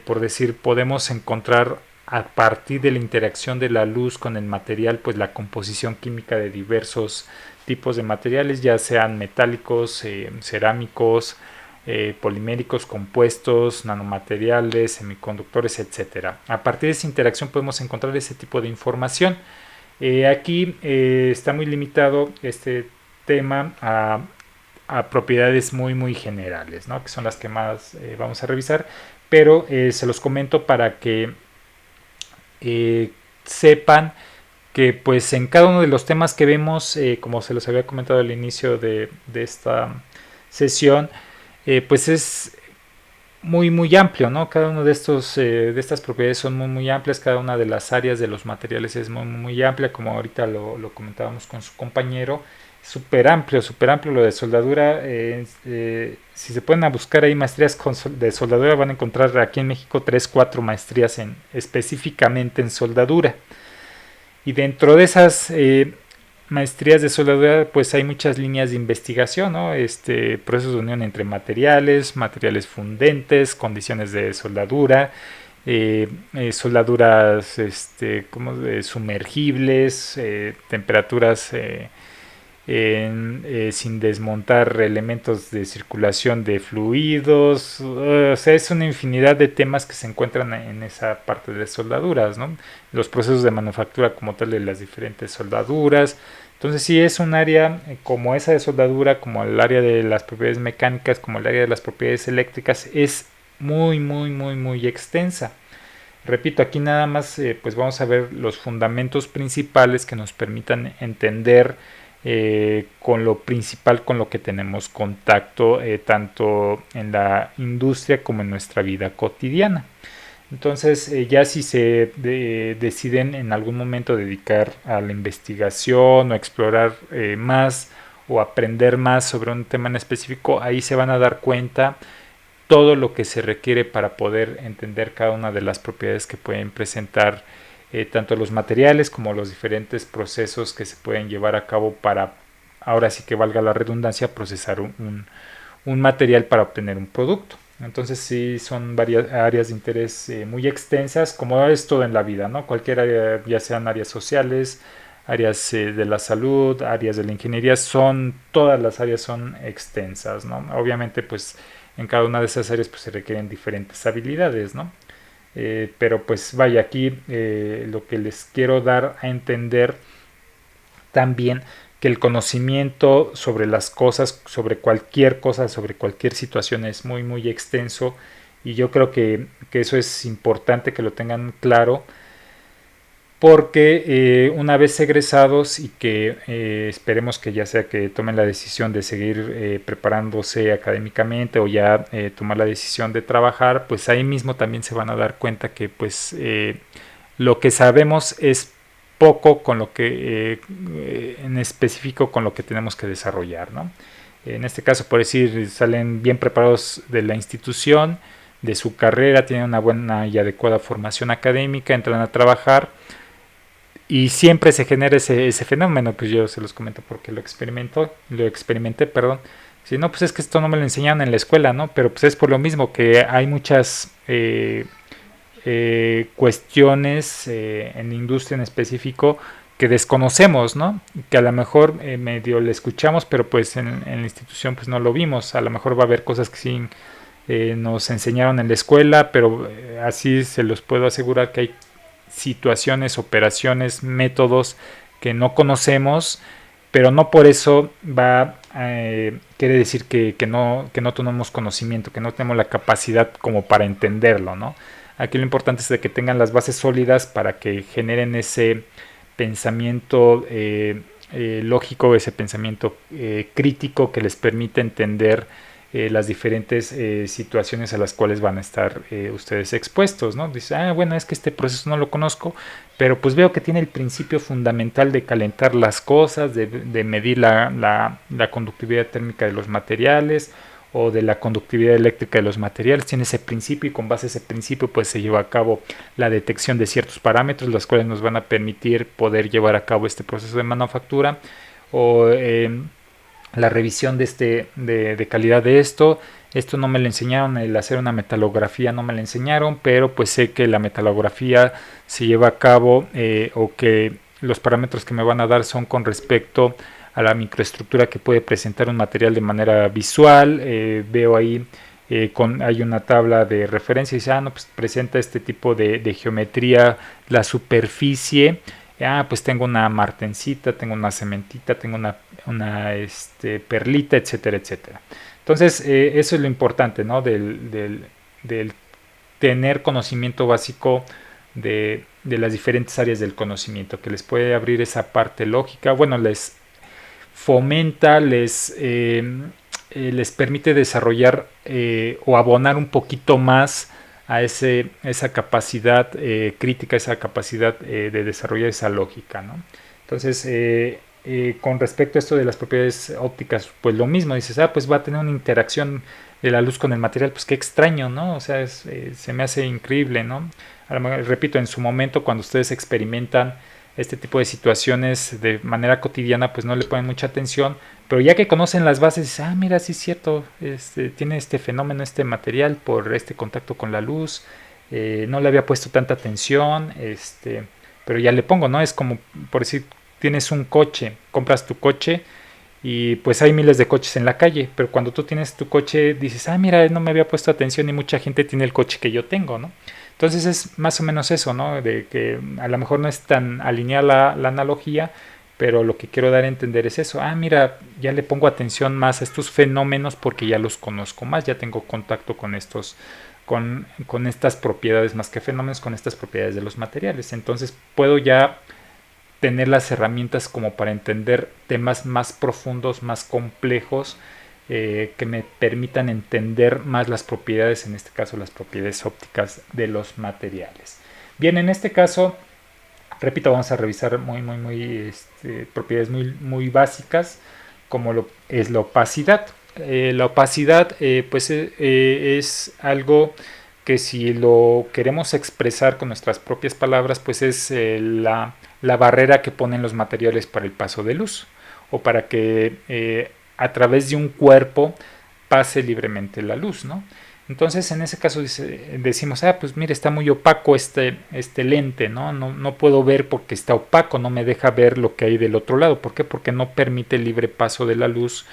Por decir, podemos encontrar a partir de la interacción de la luz con el material, pues la composición química de diversos tipos de materiales, ya sean metálicos, cerámicos, poliméricos, compuestos, nanomateriales, semiconductores, etcétera. A partir de esa interacción podemos encontrar ese tipo de información. Aquí está muy limitado este tema a propiedades muy generales, ¿no? Que son las que más vamos a revisar, pero se los comento para que sepan que pues en cada uno de los temas que vemos, como se los había comentado al inicio de esta sesión, pues es muy amplio, ¿no? Cada uno de estas propiedades son muy amplias, cada una de las áreas de los materiales es muy amplia, como ahorita lo comentábamos con su compañero, súper amplio lo de soldadura. Si se pueden a buscar ahí maestrías de soldadura, van a encontrar aquí en México 3 4 maestrías específicamente en soldadura. Y dentro de esas maestrías de soldadura, pues hay muchas líneas de investigación, ¿no? Procesos de unión entre materiales, materiales fundentes, condiciones de soldadura, soldaduras sumergibles, temperaturas sin desmontar elementos de circulación de fluidos. O sea, es una infinidad de temas que se encuentran en esa parte de soldaduras, ¿no? Los procesos de manufactura como tal de las diferentes soldaduras. Entonces sí es un área como esa de soldadura, como el área de las propiedades mecánicas, como el área de las propiedades eléctricas, es muy extensa. Repito, aquí nada más pues vamos a ver los fundamentos principales que nos permitan entender con lo principal con lo que tenemos contacto tanto en la industria como en nuestra vida cotidiana. Entonces ya si se deciden en algún momento dedicar a la investigación o explorar más o aprender más sobre un tema en específico, ahí se van a dar cuenta todo lo que se requiere para poder entender cada una de las propiedades que pueden presentar tanto los materiales como los diferentes procesos que se pueden llevar a cabo para, ahora sí que valga la redundancia, procesar un material para obtener un producto. Entonces sí son varias áreas de interés muy extensas, como es todo en la vida, ¿no? Cualquier área, ya sean áreas sociales, áreas de la salud, áreas de la ingeniería, todas las áreas son extensas, ¿no? Obviamente pues en cada una de esas áreas pues se requieren diferentes habilidades, ¿no? Pero pues vaya, aquí lo que les quiero dar a entender también que el conocimiento sobre las cosas, sobre cualquier cosa, sobre cualquier situación es muy extenso, y yo creo que eso es importante que lo tengan claro, porque una vez egresados y que esperemos que ya sea que tomen la decisión de seguir preparándose académicamente o ya tomar la decisión de trabajar, pues ahí mismo también se van a dar cuenta que pues lo que sabemos es poco con lo que en específico con lo que tenemos que desarrollar, ¿no? En este caso, por decir, salen bien preparados de la institución, de su carrera, tienen una buena y adecuada formación académica, entran a trabajar y siempre se genera ese fenómeno. Pues yo se los comento porque lo experimenté, perdón. Si no, pues es que esto no me lo enseñaron en la escuela, ¿no? Pero pues es por lo mismo que hay muchas cuestiones en la industria en específico que desconocemos, ¿no? Que a lo mejor medio le escuchamos, pero pues en la institución pues no lo vimos. A lo mejor va a haber cosas que sí nos enseñaron en la escuela, pero así se los puedo asegurar que hay situaciones, operaciones, métodos que no conocemos, pero no por eso quiere decir que no tenemos conocimiento, que no tenemos la capacidad como para entenderlo, ¿no? Aquí lo importante es de que tengan las bases sólidas para que generen ese pensamiento lógico, ese pensamiento crítico que les permite entender las diferentes situaciones a las cuales van a estar ustedes expuestos, ¿no? Dice, bueno, es que este proceso no lo conozco, pero pues veo que tiene el principio fundamental de calentar las cosas, de medir la conductividad térmica de los materiales o de la conductividad eléctrica de los materiales. Tiene ese principio y con base a ese principio pues se lleva a cabo la detección de ciertos parámetros, los cuales nos van a permitir poder llevar a cabo este proceso de manufactura o la revisión de calidad de esto. Esto no me lo enseñaron, el hacer una metalografía no me lo enseñaron, pero pues sé que la metalografía se lleva a cabo o que los parámetros que me van a dar son con respecto a la microestructura que puede presentar un material de manera visual. Veo ahí hay una tabla de referencia y dice, no, pues presenta este tipo de geometría, la superficie. Pues tengo una martencita, tengo una cementita, tengo una perlita, etcétera, etcétera. Entonces, eso es lo importante, ¿no? Del tener conocimiento básico de de las diferentes áreas del conocimiento, que les puede abrir esa parte lógica, bueno, les fomenta, les permite desarrollar o abonar un poquito más a esa capacidad crítica, esa capacidad de desarrollar esa lógica, ¿no? Entonces, con respecto a esto de las propiedades ópticas, pues lo mismo, dices, pues va a tener una interacción de la luz con el material, pues qué extraño, ¿no? O sea, se me hace increíble, ¿no? Repito, en su momento, cuando ustedes experimentan este tipo de situaciones de manera cotidiana, pues no le ponen mucha atención, pero ya que conocen las bases, mira, sí es cierto, tiene este fenómeno, este material por este contacto con la luz, no le había puesto tanta atención, pero ya le pongo, ¿no? Es como, por decir, tienes un coche, compras tu coche y pues hay miles de coches en la calle, pero cuando tú tienes tu coche dices, mira, no me había puesto atención y mucha gente tiene el coche que yo tengo, ¿no? Entonces es más o menos eso, ¿no? De que a lo mejor no es tan alineada la analogía, pero lo que quiero dar a entender es eso. Mira, ya le pongo atención más a estos fenómenos porque ya los conozco más, ya tengo contacto con con estas propiedades, más que fenómenos, con estas propiedades de los materiales. Entonces puedo ya tener las herramientas como para entender temas más profundos, más complejos, que me permitan entender más las propiedades, en este caso las propiedades ópticas de los materiales. Bien, en este caso, repito, vamos a revisar propiedades muy básicas, como lo es la opacidad. La opacidad pues es algo que si lo queremos expresar con nuestras propias palabras, pues es la barrera que ponen los materiales para el paso de luz o para que a través de un cuerpo pase libremente la luz, ¿no? Entonces en ese caso decimos, pues mire, está muy opaco este lente, ¿no? No puedo ver porque está opaco, no me deja ver lo que hay del otro lado. ¿Por qué? Porque no permite el libre paso de la luz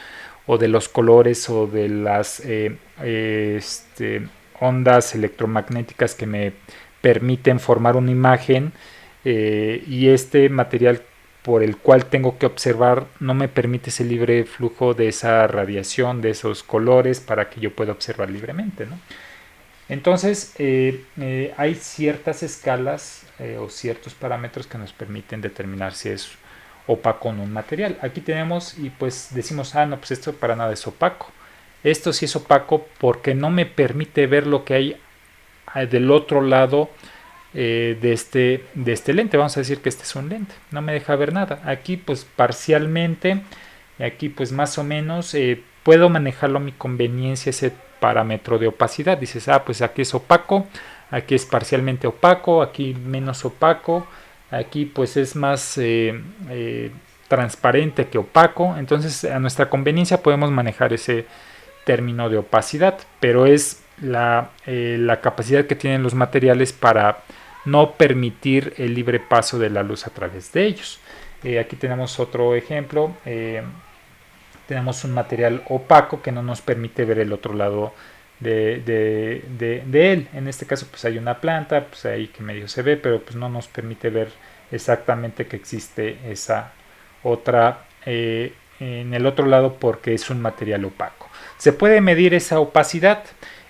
o de los colores o de las ondas electromagnéticas que me permiten formar una imagen, y este material por el cual tengo que observar no me permite ese libre flujo de esa radiación, de esos colores, para que yo pueda observar libremente, ¿no? Entonces hay ciertas escalas o ciertos parámetros que nos permiten determinar si es opaco o no un material. Aquí tenemos y pues decimos, no, pues esto para nada es opaco. Esto sí es opaco porque no me permite ver lo que hay del otro lado de este lente. Vamos a decir que este es un lente, no me deja ver nada. Aquí pues parcialmente, aquí pues más o menos puedo manejarlo a mi conveniencia ese parámetro de opacidad. Dices, pues aquí es opaco, aquí es parcialmente opaco, aquí menos opaco, aquí pues es más transparente que opaco. Entonces a nuestra conveniencia podemos manejar ese término de opacidad, pero es la capacidad que tienen los materiales para no permitir el libre paso de la luz a través de ellos. Aquí tenemos otro ejemplo. Tenemos un material opaco que no nos permite ver el otro lado de él. En este caso pues hay una planta, pues ahí que medio se ve, pero pues no nos permite ver exactamente que existe esa otra en el otro lado porque es un material opaco. Se puede medir esa opacidad.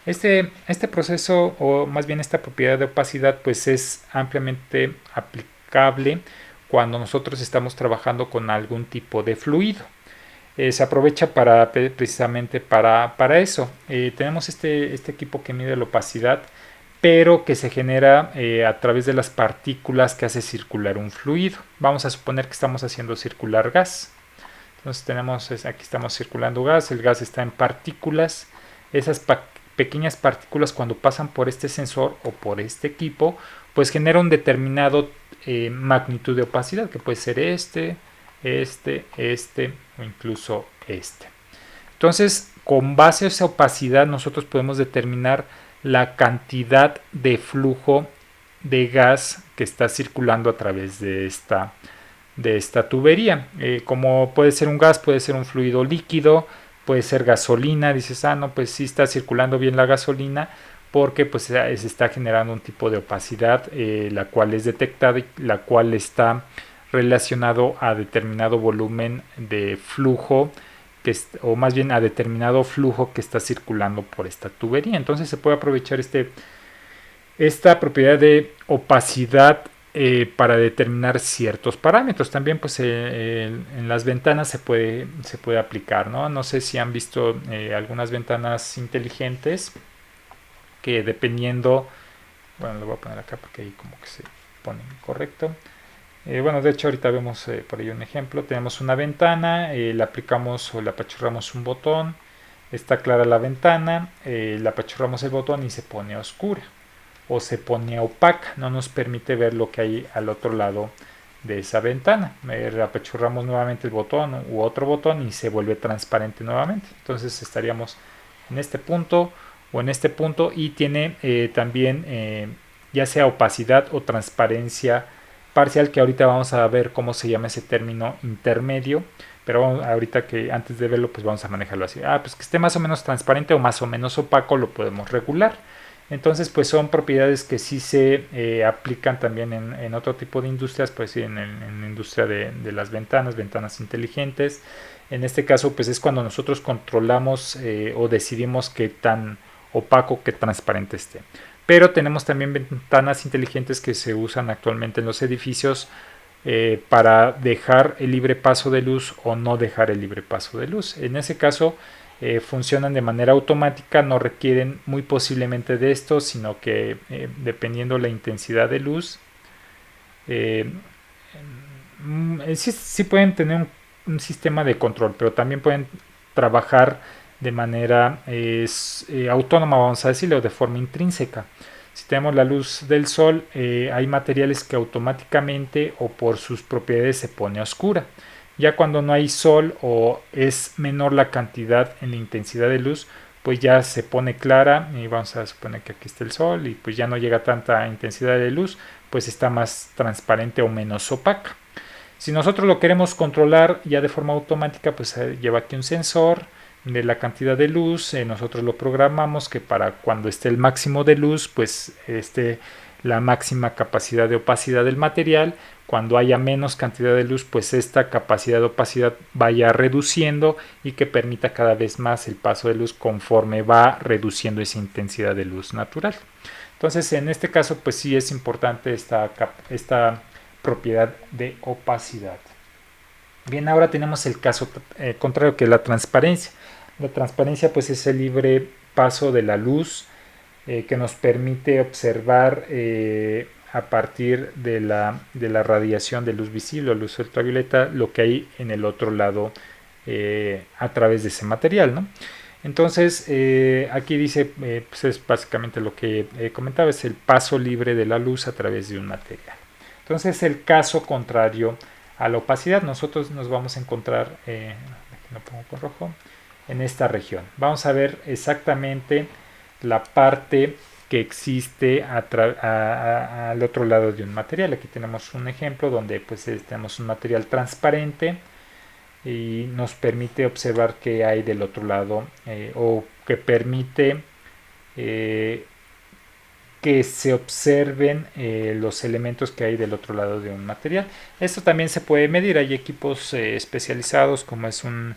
Este proceso, o más bien esta propiedad de opacidad, pues es ampliamente aplicable cuando nosotros estamos trabajando con algún tipo de fluido. Se aprovecha precisamente para eso. Tenemos este equipo que mide la opacidad, pero que se genera a través de las partículas que hace circular un fluido. Vamos a suponer que estamos haciendo circular gas. Entonces aquí estamos circulando gas, el gas está en partículas. Esas pequeñas partículas, cuando pasan por este sensor o por este equipo, pues genera un determinado magnitud de opacidad, que puede ser este o incluso este. Entonces, con base a esa opacidad, nosotros podemos determinar la cantidad de flujo de gas que está circulando a través de esta tubería. Como puede ser un gas, puede ser un fluido líquido, puede ser gasolina. Dices, no, pues sí está circulando bien la gasolina porque pues se está generando un tipo de opacidad, la cual es detectada y la cual está relacionado a determinado volumen de flujo o más bien a determinado flujo que está circulando por esta tubería. Entonces se puede aprovechar esta propiedad de opacidad para determinar ciertos parámetros. También pues en las ventanas se puede aplicar, ¿no? No sé si han visto algunas ventanas inteligentes que dependiendo, bueno, lo voy a poner acá porque ahí como que se pone incorrecto. Bueno, de hecho ahorita vemos por ahí un ejemplo. Tenemos una ventana, le aplicamos o le apachurramos un botón, está clara la ventana, le apachurramos el botón y se pone oscura o se pone opaca, no nos permite ver lo que hay al otro lado de esa ventana. Apachurramos nuevamente el botón u otro botón y se vuelve transparente nuevamente. Entonces estaríamos en este punto o en este punto y tiene también ya sea opacidad o transparencia parcial, que ahorita vamos a ver cómo se llama ese término intermedio, pero ahorita que antes de verlo pues vamos a manejarlo así. Pues que esté más o menos transparente o más o menos opaco lo podemos regular. Entonces pues son propiedades que sí se aplican también en otro tipo de industrias, pues sí, en la industria de las ventanas inteligentes. En este caso pues es cuando nosotros controlamos o decidimos qué tan opaco, qué transparente esté. Pero tenemos también ventanas inteligentes que se usan actualmente en los edificios para dejar el libre paso de luz o no dejar el libre paso de luz. En ese caso funcionan de manera automática, no requieren muy posiblemente de esto, sino que dependiendo la intensidad de luz, sí pueden tener un sistema de control, pero también pueden trabajar de manera autónoma, vamos a decirlo, de forma intrínseca. Si tenemos la luz del sol, hay materiales que automáticamente o por sus propiedades se pone oscura. Ya cuando no hay sol o es menor la cantidad en la intensidad de luz, pues ya se pone clara y vamos a suponer que aquí está el sol y pues ya no llega tanta intensidad de luz, pues está más transparente o menos opaca. Si nosotros lo queremos controlar ya de forma automática, pues lleva aquí un sensor de la cantidad de luz, nosotros lo programamos que para cuando esté el máximo de luz, pues esté la máxima capacidad de opacidad del material. Cuando haya menos cantidad de luz, pues esta capacidad de opacidad vaya reduciendo y que permita cada vez más el paso de luz conforme va reduciendo esa intensidad de luz natural. Entonces en este caso pues sí es importante esta propiedad de opacidad. Bien, ahora tenemos el caso contrario, que es la transparencia. La transparencia pues es el libre paso de la luz que nos permite observar a partir de la radiación de luz visible o luz ultravioleta lo que hay en el otro lado a través de ese material, ¿no? Entonces aquí dice, pues es básicamente lo que comentaba, es el paso libre de la luz a través de un material. Entonces el caso contrario a la opacidad, nosotros nos vamos a encontrar, aquí lo pongo con rojo, en esta región. Vamos a ver exactamente la parte que existe al otro lado de un material. Aquí tenemos un ejemplo donde pues tenemos un material transparente y nos permite observar qué hay del otro lado o que permite que se observen los elementos que hay del otro lado de un material. Esto también se puede medir, hay equipos especializados como es un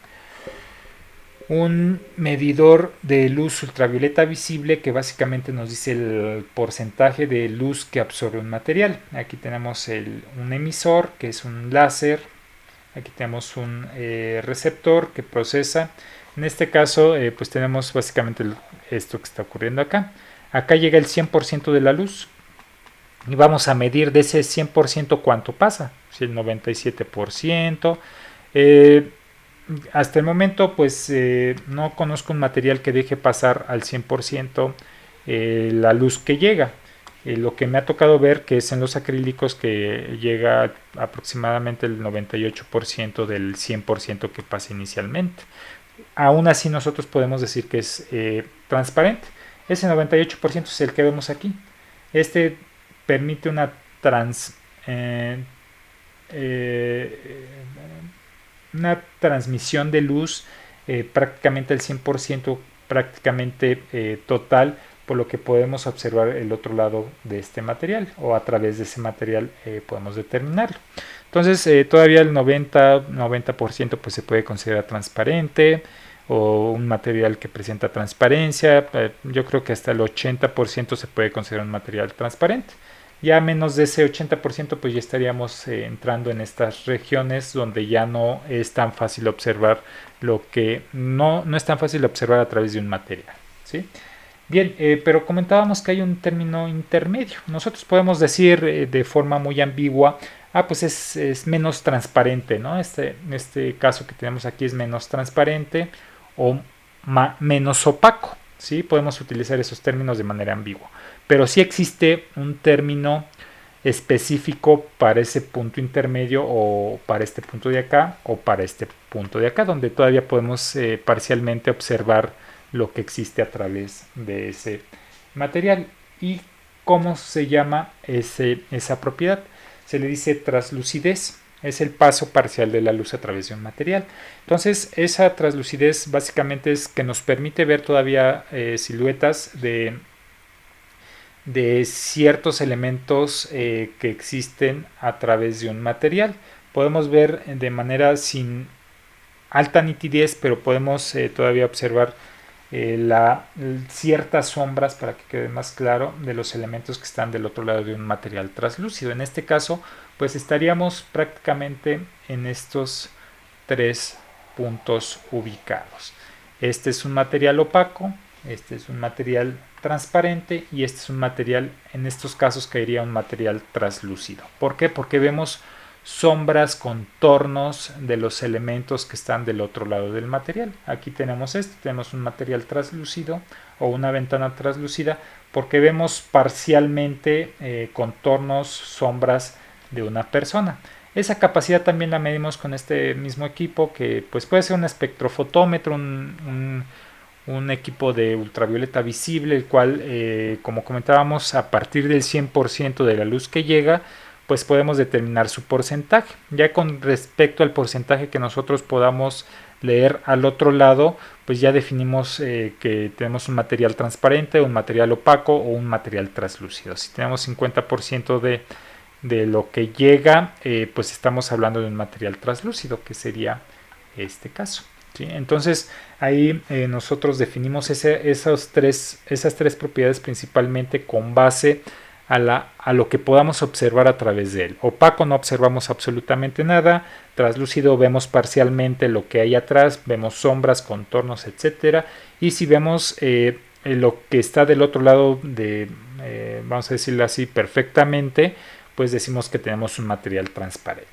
medidor de luz ultravioleta visible que básicamente nos dice el porcentaje de luz que absorbe un material. Aquí tenemos un emisor que es un láser, aquí tenemos un receptor que procesa. En este caso pues tenemos básicamente esto que está ocurriendo acá. Acá llega el 100% de la luz y vamos a medir de ese 100% cuánto pasa, si el 97%. Hasta el momento pues no conozco un material que deje pasar al 100% la luz que llega. Lo que me ha tocado ver que es en los acrílicos que llega aproximadamente el 98% del 100% que pasa inicialmente. Aún así nosotros podemos decir que es transparente. Ese 98% es el que vemos aquí. Este permite una transmisión de luz prácticamente al 100%, prácticamente total, por lo que podemos observar el otro lado de este material o a través de ese material podemos determinarlo. Entonces todavía el 90% pues se puede considerar transparente o un material que presenta transparencia. Yo creo que hasta el 80% se puede considerar un material transparente. Ya menos de ese 80% pues ya estaríamos entrando en estas regiones donde ya no es tan fácil observar lo que no es tan fácil observar a través de un material, ¿sí? Bien, pero comentábamos que hay un término intermedio. Nosotros podemos decir de forma muy ambigua, pues es menos transparente, ¿no? Este caso que tenemos aquí es menos transparente o menos opaco, ¿sí? Podemos utilizar esos términos de manera ambigua. Pero sí existe un término específico para ese punto intermedio o para este punto de acá o para este punto de acá, donde todavía podemos parcialmente observar lo que existe a través de ese material. ¿Y cómo se llama esa propiedad? Se le dice translucidez. Es el paso parcial de la luz a través de un material. Entonces, esa translucidez básicamente es que nos permite ver todavía siluetas de ciertos elementos que existen a través de un material. Podemos ver de manera sin alta nitidez, pero podemos todavía observar ciertas sombras, para que quede más claro, de los elementos que están del otro lado de un material translúcido. En este caso, pues estaríamos prácticamente en estos tres puntos ubicados. Este es un material opaco, este es un material transparente y este es un material, en estos casos caería un material translúcido. ¿Por qué? Porque vemos sombras, contornos de los elementos que están del otro lado del material. Aquí tenemos tenemos un material translúcido o una ventana translúcida porque vemos parcialmente contornos, sombras de una persona. Esa capacidad también la medimos con este mismo equipo que pues puede ser un espectrofotómetro, un equipo de ultravioleta visible, el cual, como comentábamos, a partir del 100% de la luz que llega, pues podemos determinar su porcentaje. Ya con respecto al porcentaje que nosotros podamos leer al otro lado, pues ya definimos que tenemos un material transparente, un material opaco o un material translúcido. Si tenemos 50% de lo que llega, pues estamos hablando de un material translúcido, que sería este caso. ¿Sí? Entonces ahí nosotros definimos esas tres propiedades principalmente con base a lo que podamos observar a través de él. Opaco no observamos absolutamente nada, translúcido vemos parcialmente lo que hay atrás, vemos sombras, contornos, etcétera, y si vemos lo que está del otro lado vamos a decirlo así, perfectamente, pues decimos que tenemos un material transparente.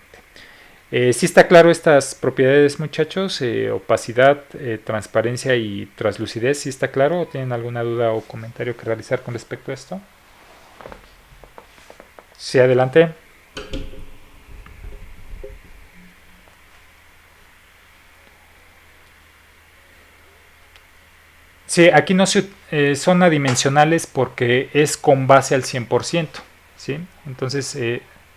¿Sí está claro estas propiedades, muchachos? Opacidad, transparencia y translucidez, ¿sí está claro? ¿O tienen alguna duda o comentario que realizar con respecto a esto? Sí, adelante. Sí, aquí no son adimensionales porque es con base al 100%. ¿Sí? Entonces,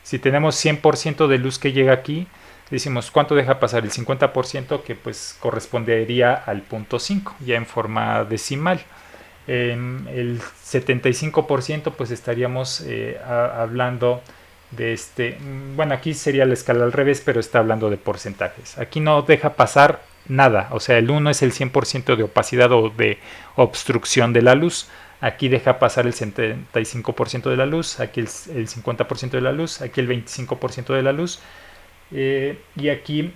si tenemos 100% de luz que llega aquí, decimos cuánto deja pasar el 50%, que pues correspondería al punto 5, ya en forma decimal. El 75% pues estaríamos hablando de bueno, aquí sería la escala al revés, pero está hablando de porcentajes. Aquí no deja pasar nada, o sea, el 1 es el 100% de opacidad o de obstrucción de la luz. Aquí deja pasar el 75% de la luz, aquí el 50% de la luz, aquí el 25% de la luz. Y aquí,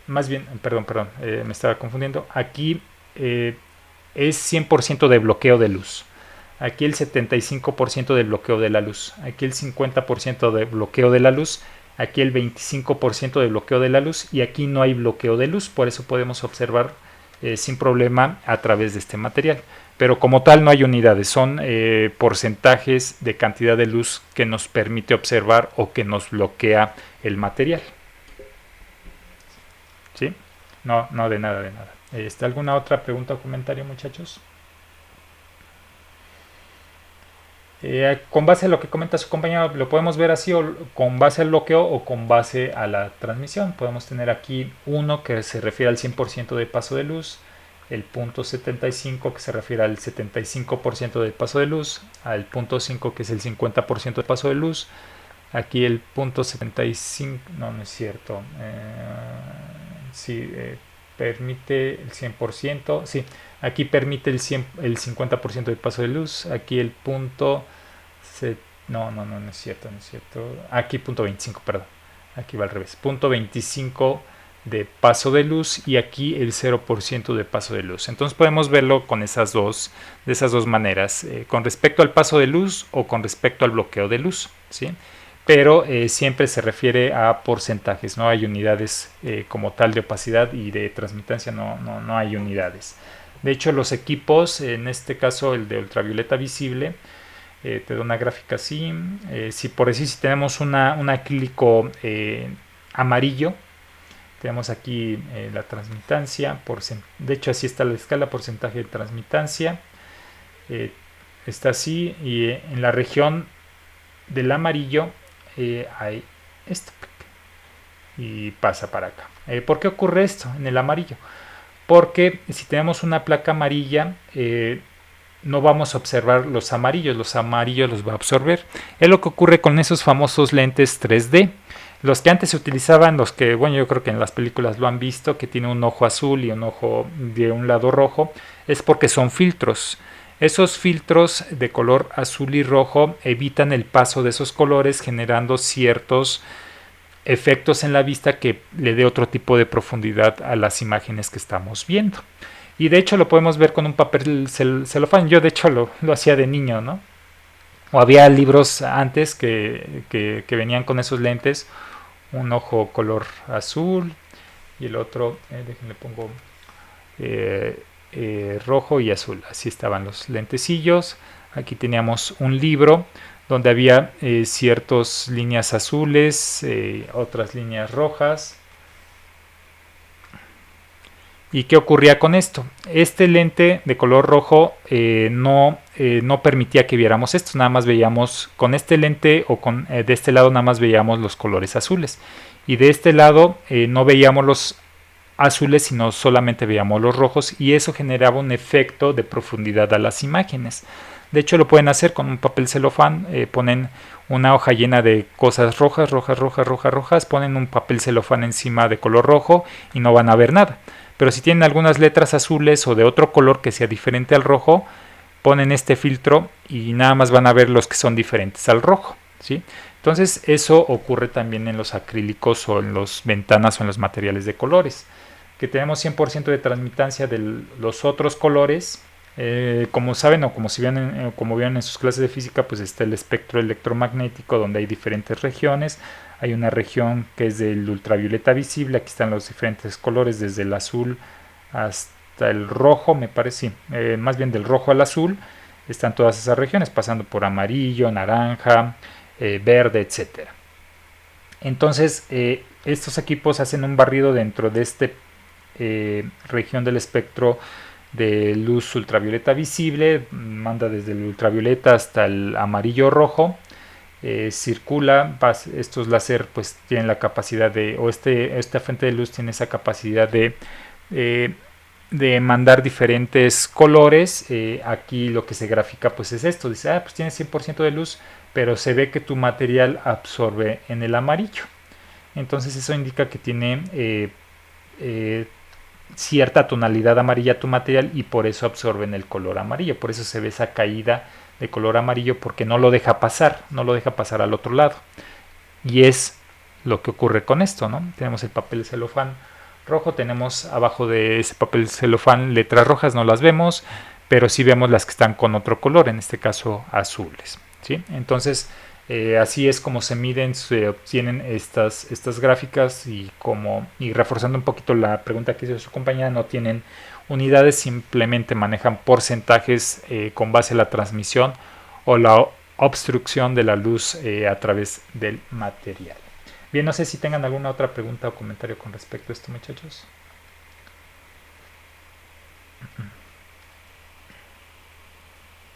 más bien, perdón, me estaba confundiendo. Aquí es 100% de bloqueo de luz. Aquí el 75% de bloqueo de la luz. Aquí el 50% de bloqueo de la luz. Aquí el 25% de bloqueo de la luz. Y aquí no hay bloqueo de luz. Por eso podemos observar sin problema a través de este material. Pero como tal no hay unidades. Son porcentajes de cantidad de luz que nos permite observar o que nos bloquea el material. ¿Sí? No, de nada, de nada. ¿Alguna otra pregunta o comentario, muchachos? Con base a lo que comenta su compañero, lo podemos ver así, o con base al bloqueo o con base a la transmisión. Podemos tener aquí uno que se refiere al 100% de paso de luz, el punto 75 que se refiere al 75% de paso de luz, al punto 5 que es el 50% de paso de luz, aquí el punto 75, no es cierto, sí, permite el 100%, sí, aquí permite el 50% de paso de luz, aquí el punto No es cierto, no es cierto. Aquí punto 25, perdón. Aquí va al revés. Punto 25 de paso de luz y aquí el 0% de paso de luz. Entonces podemos verlo con de esas dos maneras, con respecto al paso de luz o con respecto al bloqueo de luz, ¿sí? Pero siempre se refiere a porcentajes, no hay unidades como tal de opacidad y de transmitancia, no hay unidades. De hecho, los equipos, en este caso el de ultravioleta visible, te da una gráfica así. Si por decir, si tenemos un acrílico amarillo, tenemos aquí la transmitancia, de hecho así está la escala, porcentaje de transmitancia, está así, y en la región del amarillo hay esto, y pasa para acá. ¿Por qué ocurre esto en el amarillo? Porque si tenemos una placa amarilla, no vamos a observar los amarillos los va a absorber. Es lo que ocurre con esos famosos lentes 3D. Los que antes se utilizaban, los que, bueno, yo creo que en las películas lo han visto, que tiene un ojo azul y un ojo de un lado rojo, es porque son filtros. Esos filtros de color azul y rojo evitan el paso de esos colores, generando ciertos efectos en la vista que le dé otro tipo de profundidad a las imágenes que estamos viendo. Y de hecho lo podemos ver con un papel celofán. Yo de hecho lo hacía de niño, ¿no? O había libros antes que venían con esos lentes, un ojo color azul y el otro, déjenle pongo rojo y azul. Así estaban los lentecillos. Aquí teníamos un libro donde había ciertas líneas azules, otras líneas rojas. ¿Y qué ocurría con esto? Este lente de color rojo no permitía que viéramos esto, nada más veíamos con este lente o de este lado nada más veíamos los colores azules. Y de este lado no veíamos los azules, sino solamente veíamos los rojos y eso generaba un efecto de profundidad a las imágenes. De hecho lo pueden hacer con un papel celofán, ponen una hoja llena de cosas rojas, ponen un papel celofán encima de color rojo y no van a ver nada. Pero si tienen algunas letras azules o de otro color que sea diferente al rojo, ponen este filtro y nada más van a ver los que son diferentes al rojo, ¿sí? Entonces eso ocurre también en los acrílicos o en las ventanas o en los materiales de colores, que tenemos 100% de transmitancia de los otros colores. Como saben o como vieron en sus clases de física, pues está el espectro electromagnético donde hay diferentes regiones. Hay una región que es del ultravioleta visible, aquí están los diferentes colores desde el azul hasta el rojo, me parece, más bien del rojo al azul, están todas esas regiones, pasando por amarillo, naranja, verde, etcétera. Entonces, estos equipos hacen un barrido dentro de esta región del espectro de luz ultravioleta visible, manda desde el ultravioleta hasta el amarillo rojo, circula, estos láser pues tienen la capacidad esta fuente de luz tiene esa capacidad de mandar diferentes colores. Aquí lo que se grafica pues es esto, dice, pues tiene 100% de luz, pero se ve que tu material absorbe en el amarillo. Entonces eso indica que tiene cierta tonalidad amarilla tu material y por eso absorben el color amarillo, por eso se ve esa caída de color amarillo porque no lo deja pasar al otro lado. Y es lo que ocurre con esto, ¿no? Tenemos el papel celofán rojo, tenemos abajo de ese papel celofán letras rojas, no las vemos, pero sí vemos las que están con otro color, en este caso azules, ¿sí? Entonces así es como se miden, se obtienen estas gráficas y reforzando un poquito la pregunta que hizo su compañera, no tienen unidades, simplemente manejan porcentajes con base a la transmisión o la obstrucción de la luz a través del material. Bien, no sé si tengan alguna otra pregunta o comentario con respecto a esto, muchachos.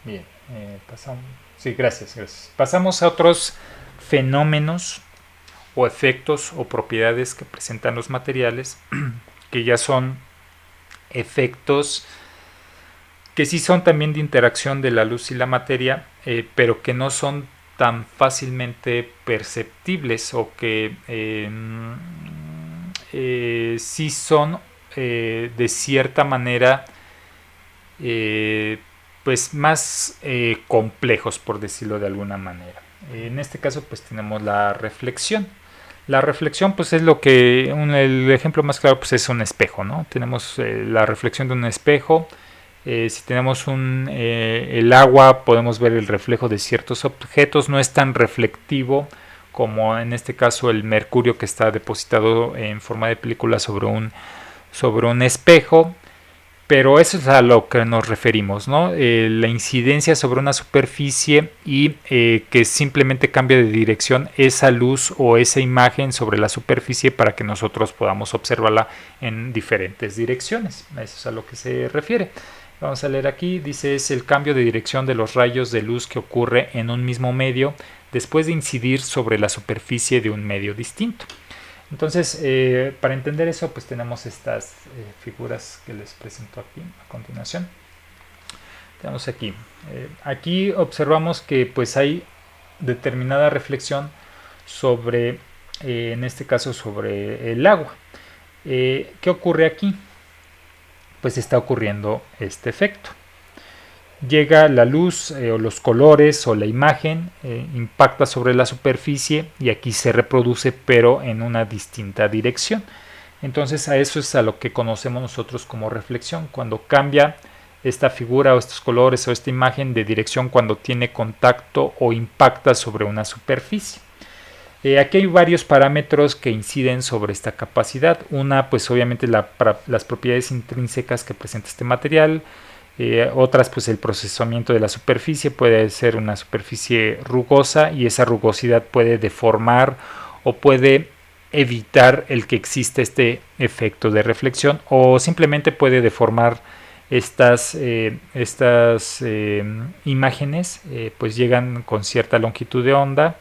Bien, pasamos. Sí, gracias. Pasamos a otros fenómenos o efectos o propiedades que presentan los materiales, que ya son efectos que sí son también de interacción de la luz y la materia, pero que no son tan fácilmente perceptibles o que sí son de cierta manera pues más complejos, por decirlo de alguna manera. En este caso pues tenemos la reflexión. La reflexión pues es lo que, el ejemplo más claro pues es un espejo, ¿no? Tenemos la reflexión de un espejo. Si tenemos el agua, podemos ver el reflejo de ciertos objetos. No es tan reflectivo como en este caso el mercurio que está depositado en forma de película sobre un espejo. Pero eso es a lo que nos referimos, ¿no? La incidencia sobre una superficie y que simplemente cambia de dirección esa luz o esa imagen sobre la superficie para que nosotros podamos observarla en diferentes direcciones. Eso es a lo que se refiere. Vamos a leer aquí, dice, es el cambio de dirección de los rayos de luz que ocurre en un mismo medio después de incidir sobre la superficie de un medio distinto. Entonces, para entender eso, pues tenemos estas figuras que les presento aquí a continuación. Tenemos aquí. Aquí observamos que pues hay determinada reflexión sobre, en este caso, sobre el agua. ¿Qué ocurre aquí? Pues está ocurriendo este efecto. Llega la luz o los colores o la imagen, impacta sobre la superficie y aquí se reproduce pero en una distinta dirección. Entonces a eso es a lo que conocemos nosotros como reflexión, cuando cambia esta figura o estos colores o esta imagen de dirección cuando tiene contacto o impacta sobre una superficie. Aquí hay varios parámetros que inciden sobre esta capacidad. Una pues obviamente las propiedades intrínsecas que presenta este material. Otras pues el procesamiento de la superficie, puede ser una superficie rugosa y esa rugosidad puede deformar o puede evitar el que exista este efecto de reflexión o simplemente puede deformar estas imágenes, pues llegan con cierta longitud de onda.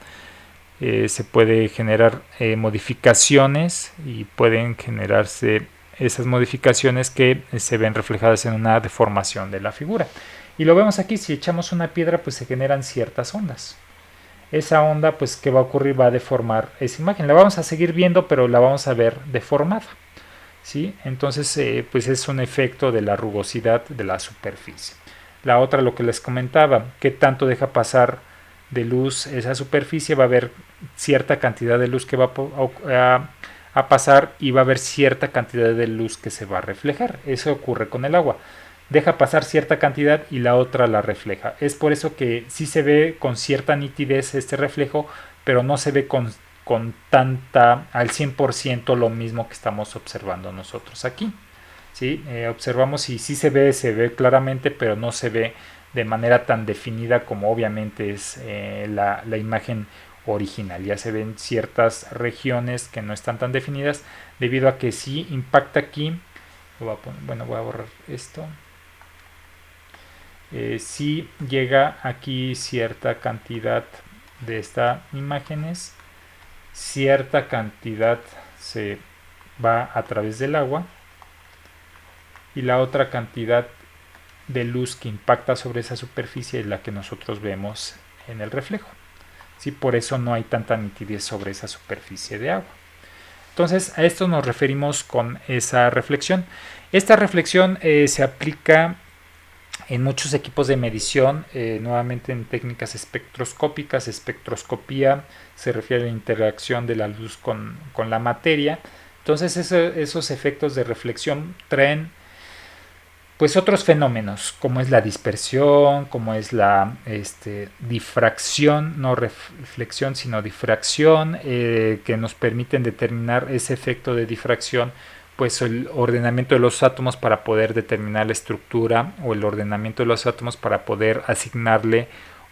Se puede generar modificaciones y pueden generarse esas modificaciones que se ven reflejadas en una deformación de la figura. Y lo vemos aquí, si echamos una piedra pues se generan ciertas ondas. Esa onda pues ¿qué va a ocurrir? Va a deformar esa imagen. La vamos a seguir viendo pero la vamos a ver deformada, ¿sí? Entonces pues es un efecto de la rugosidad de la superficie. La otra, lo que les comentaba, qué tanto deja pasar de luz esa superficie, va a haber cierta cantidad de luz que va a pasar y va a haber cierta cantidad de luz que se va a reflejar. Eso ocurre con el agua. Deja pasar cierta cantidad y la otra la refleja. Es por eso que sí se ve con cierta nitidez este reflejo, pero no se ve con tanta, al 100% lo mismo que estamos observando nosotros aquí. ¿Sí? Observamos y sí se ve claramente, pero no se ve de manera tan definida como obviamente es la imagen original. Ya se ven ciertas regiones que no están tan definidas debido a que sí impacta aquí. Voy a borrar esto. Sí llega aquí cierta cantidad de estas imágenes, cierta cantidad se va a través del agua y la otra cantidad de luz que impacta sobre esa superficie es la que nosotros vemos en el reflejo. ¿Sí? Por eso no hay tanta nitidez sobre esa superficie de agua. Entonces a esto nos referimos con esa reflexión. Esta reflexión se aplica en muchos equipos de medición, nuevamente en técnicas espectroscópicas. Espectroscopía se refiere a la interacción de la luz con la materia. Entonces esos efectos de reflexión traen pues otros fenómenos, como es la dispersión, como es la difracción, no reflexión sino difracción, que nos permiten determinar ese efecto de difracción, pues el ordenamiento de los átomos para poder determinar la estructura, o el ordenamiento de los átomos para poder asignarle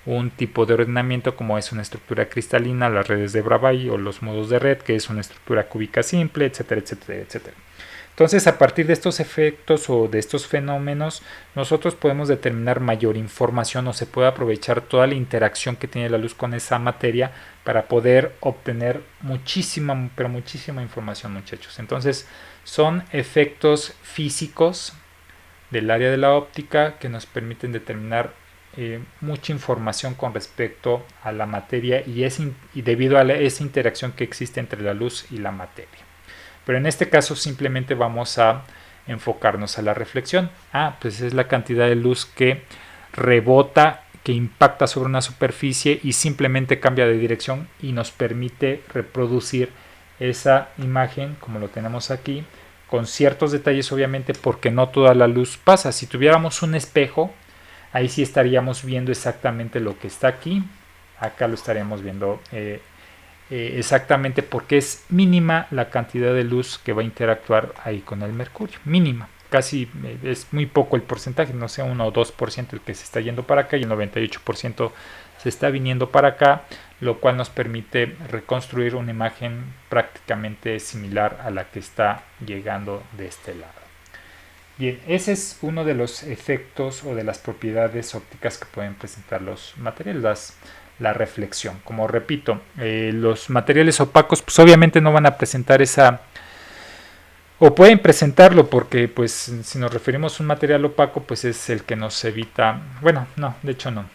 un tipo de ordenamiento, como es una estructura cristalina, las redes de Bravais o los modos de red, que es una estructura cúbica simple, etcétera, etcétera, etcétera. Entonces, a partir de estos efectos o de estos fenómenos, nosotros podemos determinar mayor información, o se puede aprovechar toda la interacción que tiene la luz con esa materia para poder obtener muchísima, pero muchísima información, muchachos. Entonces, son efectos físicos del área de la óptica que nos permiten determinar mucha información con respecto a la materia y debido a esa interacción que existe entre la luz y la materia. Pero en este caso simplemente vamos a enfocarnos a la reflexión. Pues es la cantidad de luz que rebota que impacta sobre una superficie y simplemente cambia de dirección y nos permite reproducir esa imagen como lo tenemos aquí, con ciertos detalles obviamente, porque no toda la luz pasa. Si tuviéramos un espejo, ahí sí estaríamos viendo exactamente lo que está aquí. Acá lo estaríamos viendo exactamente, porque es mínima la cantidad de luz que va a interactuar ahí con el mercurio. Mínima. Casi es muy poco el porcentaje, no sé, 1 o 2% el que se está yendo para acá y el 98% se está viniendo para acá, lo cual nos permite reconstruir una imagen prácticamente similar a la que está llegando de este lado. Bien, ese es uno de los efectos o de las propiedades ópticas que pueden presentar los materiales, la reflexión. Como repito, los materiales opacos pues obviamente no van a presentar esa, o pueden presentarlo, porque pues si nos referimos a un material opaco pues es el que nos evita, bueno, no, de hecho no,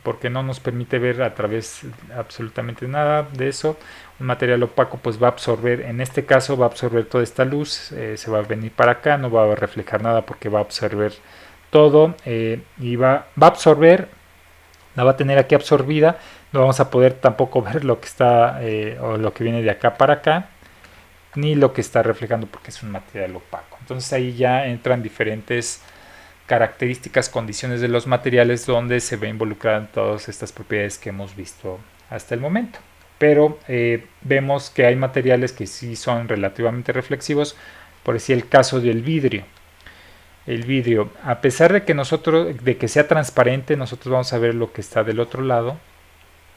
porque no nos permite ver a través absolutamente nada de eso. Un material opaco pues va a absorber, en este caso va a absorber toda esta luz, se va a venir para acá, no va a reflejar nada porque va a absorber todo, y va a absorber, la va a tener aquí absorbida, no vamos a poder tampoco ver lo que está o lo que viene de acá para acá, ni lo que está reflejando porque es un material opaco. Entonces ahí ya entran diferentes características, condiciones de los materiales donde se ve involucrada todas estas propiedades que hemos visto hasta el momento. Pero vemos que hay materiales que sí son relativamente reflexivos, por decir el caso del vidrio. El vidrio, a pesar de que sea transparente, nosotros vamos a ver lo que está del otro lado,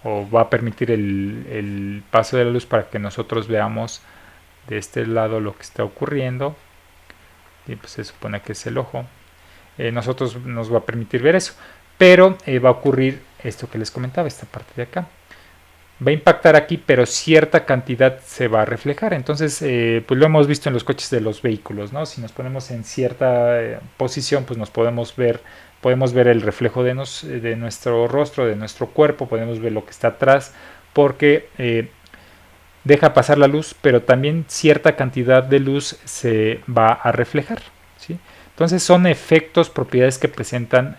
o va a permitir el paso de la luz para que nosotros veamos de este lado lo que está ocurriendo, y pues se supone que es el ojo. Nosotros nos va a permitir ver eso, pero va a ocurrir esto que les comentaba, esta parte de acá va a impactar aquí, pero cierta cantidad se va a reflejar. Entonces pues lo hemos visto en los coches de los vehículos, ¿no? Si nos ponemos en cierta posición, pues nos podemos ver el reflejo de nuestro rostro, de nuestro cuerpo, podemos ver lo que está atrás, porque deja pasar la luz, pero también cierta cantidad de luz se va a reflejar, ¿sí? Entonces son efectos, propiedades que presentan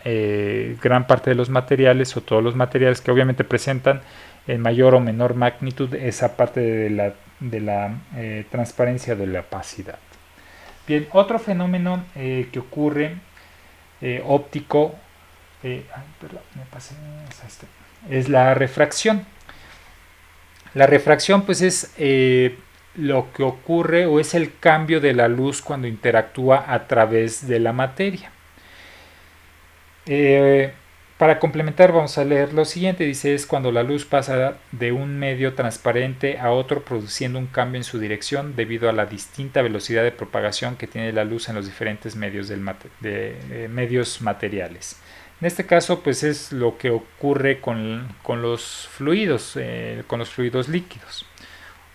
gran parte de los materiales, o todos los materiales, que obviamente presentan en mayor o menor magnitud esa parte de la transparencia, de la opacidad. Bien, otro fenómeno que ocurre óptico, es la refracción. La refracción pues es lo que ocurre, o es el cambio de la luz cuando interactúa a través de la materia. Para complementar vamos a leer lo siguiente. Dice: es cuando la luz pasa de un medio transparente a otro, produciendo un cambio en su dirección debido a la distinta velocidad de propagación que tiene la luz en los diferentes medios, medios materiales. En este caso pues es lo que ocurre con los fluidos, líquidos.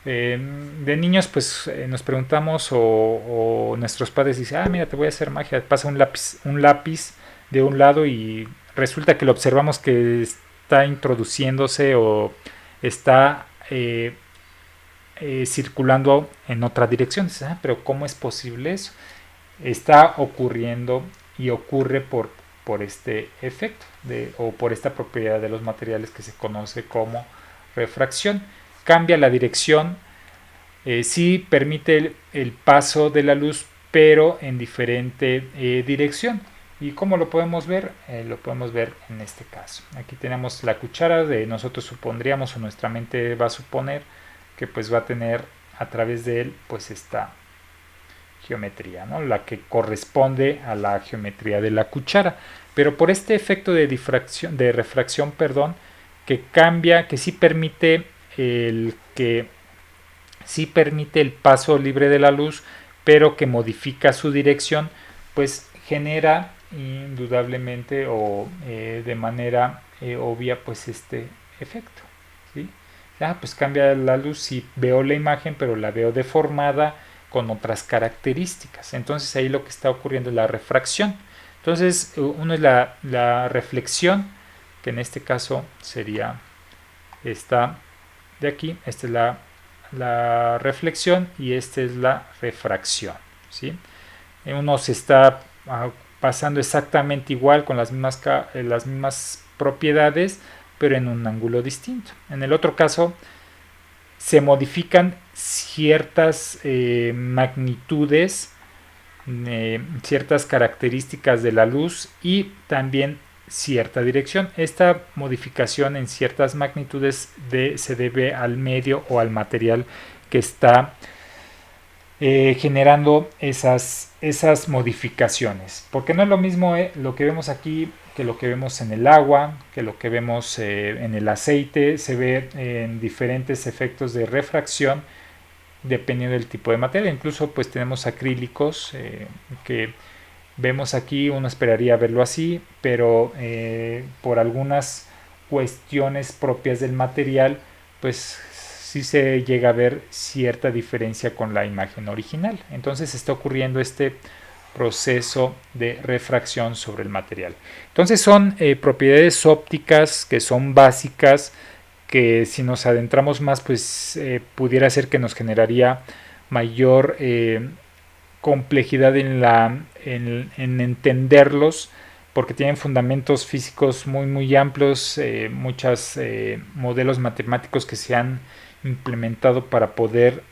De niños pues nos preguntamos, o nuestros padres dicen: mira, te voy a hacer magia, pasa un lápiz de un lado y resulta que lo observamos que está introduciéndose o está circulando en otra dirección. Pero ¿cómo es posible eso? Está ocurriendo, y ocurre por este efecto o por esta propiedad de los materiales que se conoce como refracción. Cambia la dirección, sí permite el paso de la luz, pero en diferente dirección. ¿Y cómo lo podemos ver? Lo podemos ver en este caso. Aquí tenemos la cuchara, nosotros supondríamos, o nuestra mente va a suponer, que pues va a tener a través de él pues esta geometría, ¿no? La que corresponde a la geometría de la cuchara. Pero por este efecto de refracción, que cambia, que sí permite el paso libre de la luz, pero que modifica su dirección, pues genera indudablemente o de manera obvia pues este efecto, ¿sí? Pues cambia la luz, sí veo la imagen, pero la veo deformada con otras características. Entonces ahí lo que está ocurriendo es la refracción. Entonces uno es la reflexión, que en este caso sería esta de aquí. Esta es la reflexión y esta es la refracción, ¿sí? Uno se está pasando exactamente igual, con las mismas propiedades, pero en un ángulo distinto. En el otro caso, se modifican ciertas magnitudes, ciertas características de la luz y también cierta dirección. Esta modificación en ciertas magnitudes se debe al medio o al material que está generando esas modificaciones, porque no es lo mismo lo que vemos aquí que lo que vemos en el agua, que lo que vemos en el aceite. Se ve en diferentes efectos de refracción dependiendo del tipo de materia. Incluso pues tenemos acrílicos que vemos aquí, uno esperaría verlo así, pero por algunas cuestiones propias del material pues sí se llega a ver cierta diferencia con la imagen original. Entonces está ocurriendo este proceso de refracción sobre el material. Entonces son propiedades ópticas que son básicas, que si nos adentramos más pues pudiera ser que nos generaría mayor complejidad en entenderlos, porque tienen fundamentos físicos muy amplios, muchos modelos matemáticos que se han implementado para poder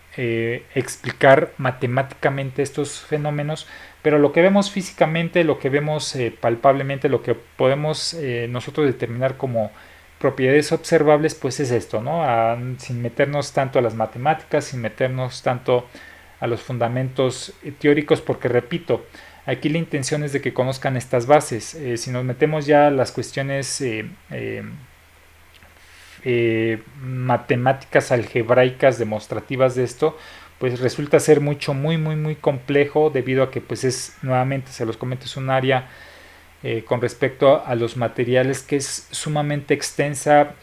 explicar matemáticamente estos fenómenos, pero lo que vemos físicamente, lo que vemos palpablemente, lo que podemos nosotros determinar como propiedades observables, pues es esto, ¿no? Sin meternos tanto a las matemáticas, sin meternos tanto a los fundamentos teóricos, porque repito, aquí la intención es de que conozcan estas bases. Si nos metemos ya a las cuestiones matemáticas algebraicas demostrativas de esto, pues resulta ser muy complejo, debido a que pues es, nuevamente se los comento, es un área con respecto a los materiales que es sumamente extensa,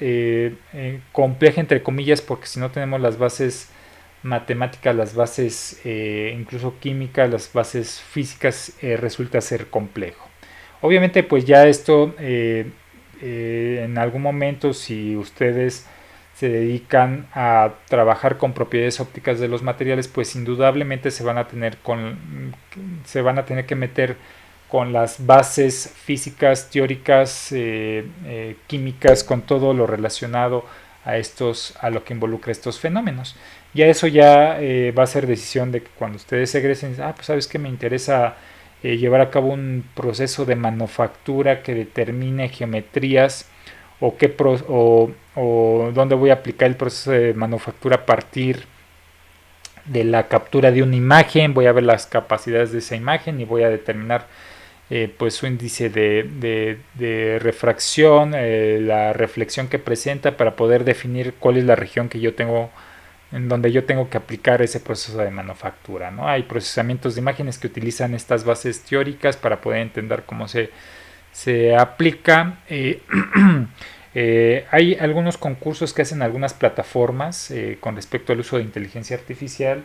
compleja entre comillas, porque si no tenemos las bases matemáticas, las bases incluso químicas, las bases físicas, resulta ser complejo. Obviamente pues ya esto en algún momento, si ustedes se dedican a trabajar con propiedades ópticas de los materiales, pues indudablemente se van a tener que meter con las bases físicas, teóricas, químicas, con todo lo relacionado a lo que involucra estos fenómenos. Ya eso ya va a ser decisión de que cuando ustedes egresen, pues sabes que me interesa llevar a cabo un proceso de manufactura que determine geometrías, o dónde voy a aplicar el proceso de manufactura a partir de la captura de una imagen. Voy a ver las capacidades de esa imagen y voy a determinar pues su índice de refracción, la reflexión que presenta, para poder definir cuál es la región que yo tengo, en donde yo tengo que aplicar ese proceso de manufactura, ¿no? Hay procesamientos de imágenes que utilizan estas bases teóricas para poder entender cómo se aplica. Hay algunos concursos que hacen algunas plataformas con respecto al uso de inteligencia artificial,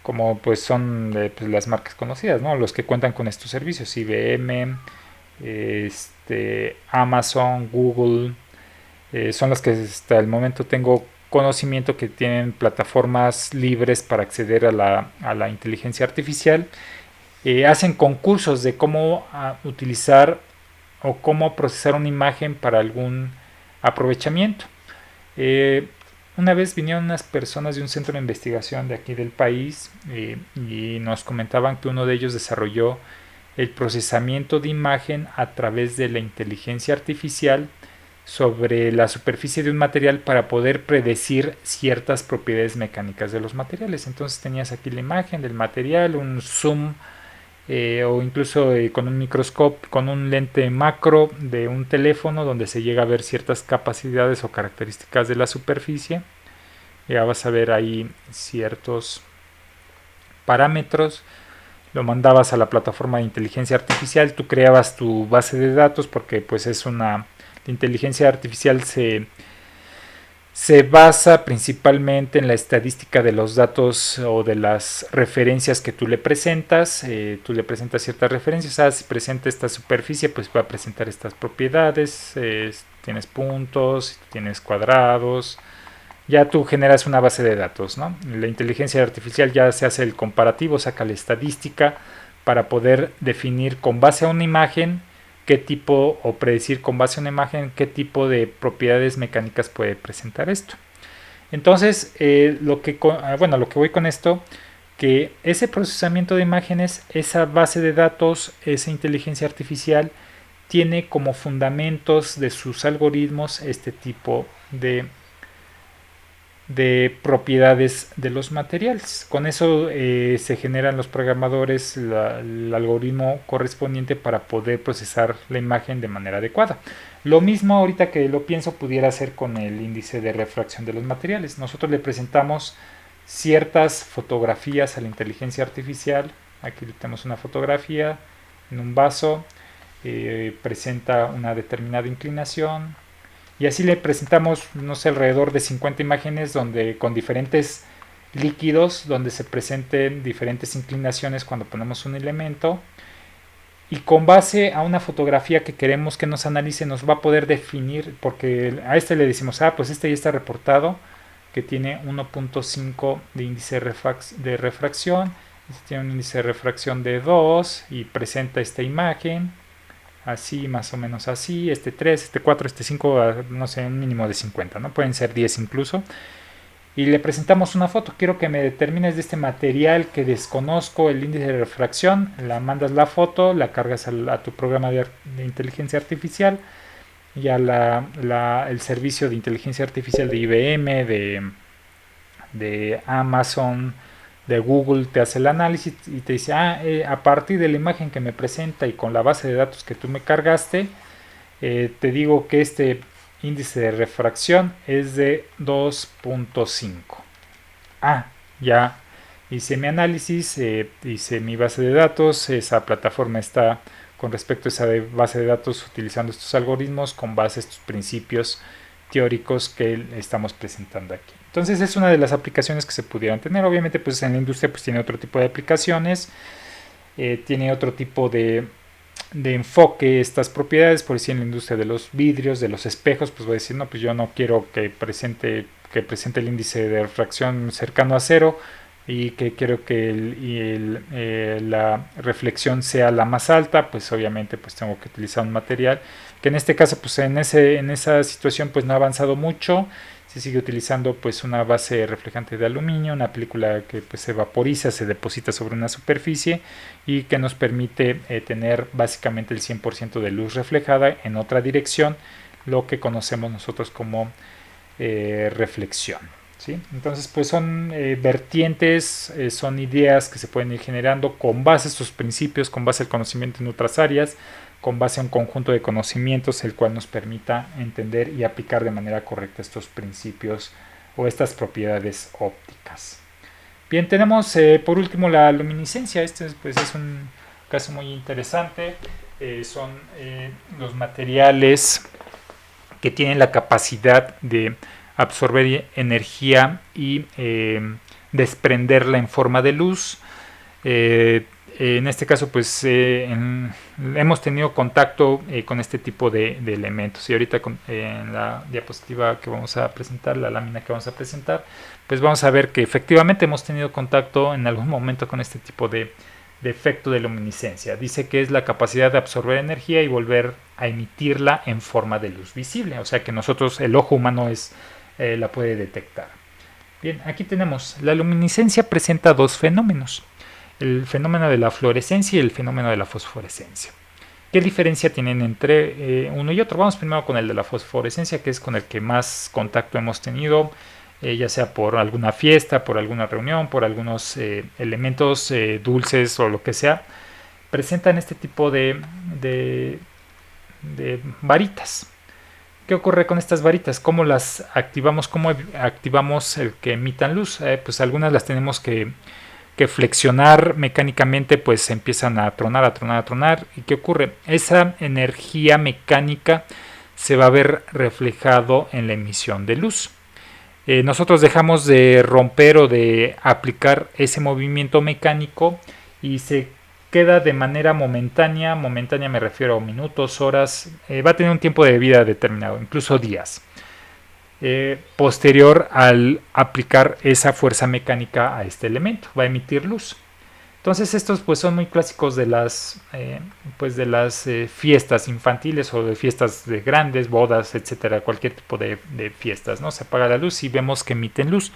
como pues son pues las marcas conocidas, ¿no? Los que cuentan con estos servicios: IBM, Amazon, Google, son las que hasta el momento tengo conocimiento que tienen plataformas libres para acceder a la inteligencia artificial. Hacen concursos de cómo utilizar o cómo procesar una imagen para algún aprovechamiento. Una vez vinieron unas personas de un centro de investigación de aquí del país y nos comentaban que uno de ellos desarrolló el procesamiento de imagen a través de la inteligencia artificial sobre la superficie de un material para poder predecir ciertas propiedades mecánicas de los materiales. Entonces tenías aquí la imagen del material, un zoom o incluso con un microscopio, con un lente macro de un teléfono, donde se llega a ver ciertas capacidades o características de la superficie. Llegabas a ver ahí ciertos parámetros, lo mandabas a la plataforma de inteligencia artificial, tú creabas tu base de datos, porque pues la inteligencia artificial se basa principalmente en la estadística de los datos o de las referencias que tú le presentas. Tú le presentas ciertas referencias. Si presenta esta superficie, pues va a presentar estas propiedades. Tienes puntos, tienes cuadrados. Ya tú generas una base de datos, ¿no? La inteligencia artificial ya se hace el comparativo, saca la estadística para poder definir, con base a una imagen, qué tipo, o predecir con base en una imagen qué tipo de propiedades mecánicas puede presentar esto. Entonces, lo que voy con esto, que ese procesamiento de imágenes, esa base de datos, esa inteligencia artificial, tiene como fundamentos de sus algoritmos este tipo de propiedades de los materiales. Con eso se generan los programadores el algoritmo correspondiente para poder procesar la imagen de manera adecuada. Lo mismo ahorita que lo pienso pudiera hacer con el índice de refracción de los materiales. Nosotros le presentamos ciertas fotografías a la inteligencia artificial. Aquí tenemos una fotografía en un vaso, presenta una determinada inclinación, y así le presentamos, no sé, alrededor de 50 imágenes donde con diferentes líquidos, donde se presenten diferentes inclinaciones cuando ponemos un elemento. Y con base a una fotografía que queremos que nos analice, nos va a poder definir, porque a este le decimos, pues este ya está reportado, que tiene 1.5 de índice de refracción, este tiene un índice de refracción de 2 y presenta esta imagen. Así, más o menos así, este 3, este 4, este 5, no sé, un mínimo de 50, ¿no? Pueden ser 10 incluso. Y le presentamos una foto. Quiero que me determines de este material que desconozco el índice de refracción. La mandas la foto, la cargas a tu programa de inteligencia artificial y a el servicio de inteligencia artificial de IBM, de Amazon, de Google, te hace el análisis y te dice, a partir de la imagen que me presenta y con la base de datos que tú me cargaste, te digo que este índice de refracción es de 2.5. Ya hice mi análisis, hice mi base de datos, esa plataforma está con respecto a esa base de datos utilizando estos algoritmos con base a estos principios teóricos que estamos presentando aquí. Entonces es una de las aplicaciones que se pudieran tener. Obviamente pues en la industria pues tiene otro tipo de aplicaciones, tiene otro tipo de enfoque estas propiedades. Por decir, en la industria de los vidrios, de los espejos, pues voy a decir, no, pues yo no quiero que presente el índice de refracción cercano a cero y que quiero que la reflexión sea la más alta, pues obviamente pues tengo que utilizar un material que en este caso pues en esa situación pues no ha avanzado mucho. Se sigue utilizando pues una base reflejante de aluminio, una película que pues se vaporiza, se deposita sobre una superficie y que nos permite tener básicamente el 100% de luz reflejada en otra dirección, lo que conocemos nosotros como reflexión, ¿sí? Entonces pues son vertientes, son ideas que se pueden ir generando con base a estos principios, con base al conocimiento en otras áreas, con base a un conjunto de conocimientos el cual nos permita entender y aplicar de manera correcta estos principios o estas propiedades ópticas. Bien, tenemos por último la luminiscencia. Este pues, es un caso muy interesante. Son los materiales que tienen la capacidad de absorber energía y desprenderla en forma de luz. En este caso pues hemos tenido contacto con este tipo de elementos, y ahorita en la diapositiva que vamos a presentar, la lámina que vamos a presentar, pues vamos a ver que efectivamente hemos tenido contacto en algún momento con este tipo de efecto de luminiscencia. Dice que es la capacidad de absorber energía y volver a emitirla en forma de luz visible, o sea que nosotros, el ojo humano la puede detectar. Bien, aquí tenemos, la luminiscencia presenta dos fenómenos: el fenómeno de la fluorescencia y el fenómeno de la fosforescencia. ¿Qué diferencia tienen entre uno y otro? Vamos primero con el de la fosforescencia, que es con el que más contacto hemos tenido, ya sea por alguna fiesta, por alguna reunión, por algunos elementos dulces o lo que sea. Presentan este tipo de varitas. ¿Qué ocurre con estas varitas? ¿Cómo las activamos? ¿Cómo activamos el que emitan luz? Pues algunas las tenemos que flexionar mecánicamente, pues empiezan a tronar. ¿Y qué ocurre? Esa energía mecánica se va a ver reflejado en la emisión de luz. Nosotros dejamos de romper o de aplicar ese movimiento mecánico y se queda de manera momentánea me refiero a minutos, horas, va a tener un tiempo de vida determinado, incluso días. Posterior al aplicar esa fuerza mecánica a este elemento, va a emitir luz. Entonces estos pues son muy clásicos de las fiestas infantiles o de fiestas de grandes, bodas, etcétera, cualquier tipo de fiestas, ¿no? Se apaga la luz y vemos que emiten luz.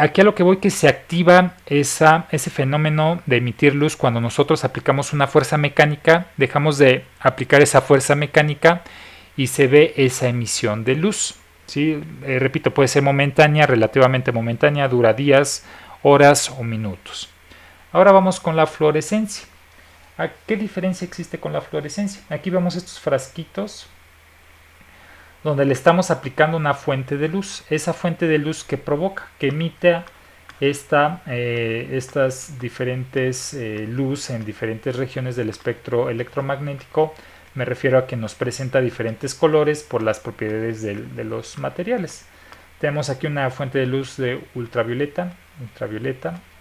Aquí a lo que voy, que se activa ese fenómeno de emitir luz cuando nosotros aplicamos una fuerza mecánica, dejamos de aplicar esa fuerza mecánica y se ve esa emisión de luz. ¿Sí? Repito, puede ser momentánea, relativamente momentánea, dura días, horas o minutos. Ahora vamos con la fluorescencia. ¿Qué diferencia existe con la fluorescencia? Aquí vemos estos frasquitos donde le estamos aplicando una fuente de luz. Esa fuente de luz que provoca, que emite estas diferentes luz en diferentes regiones del espectro electromagnético. Me refiero a que nos presenta diferentes colores por las propiedades de los materiales. Tenemos aquí una fuente de luz de ultravioleta,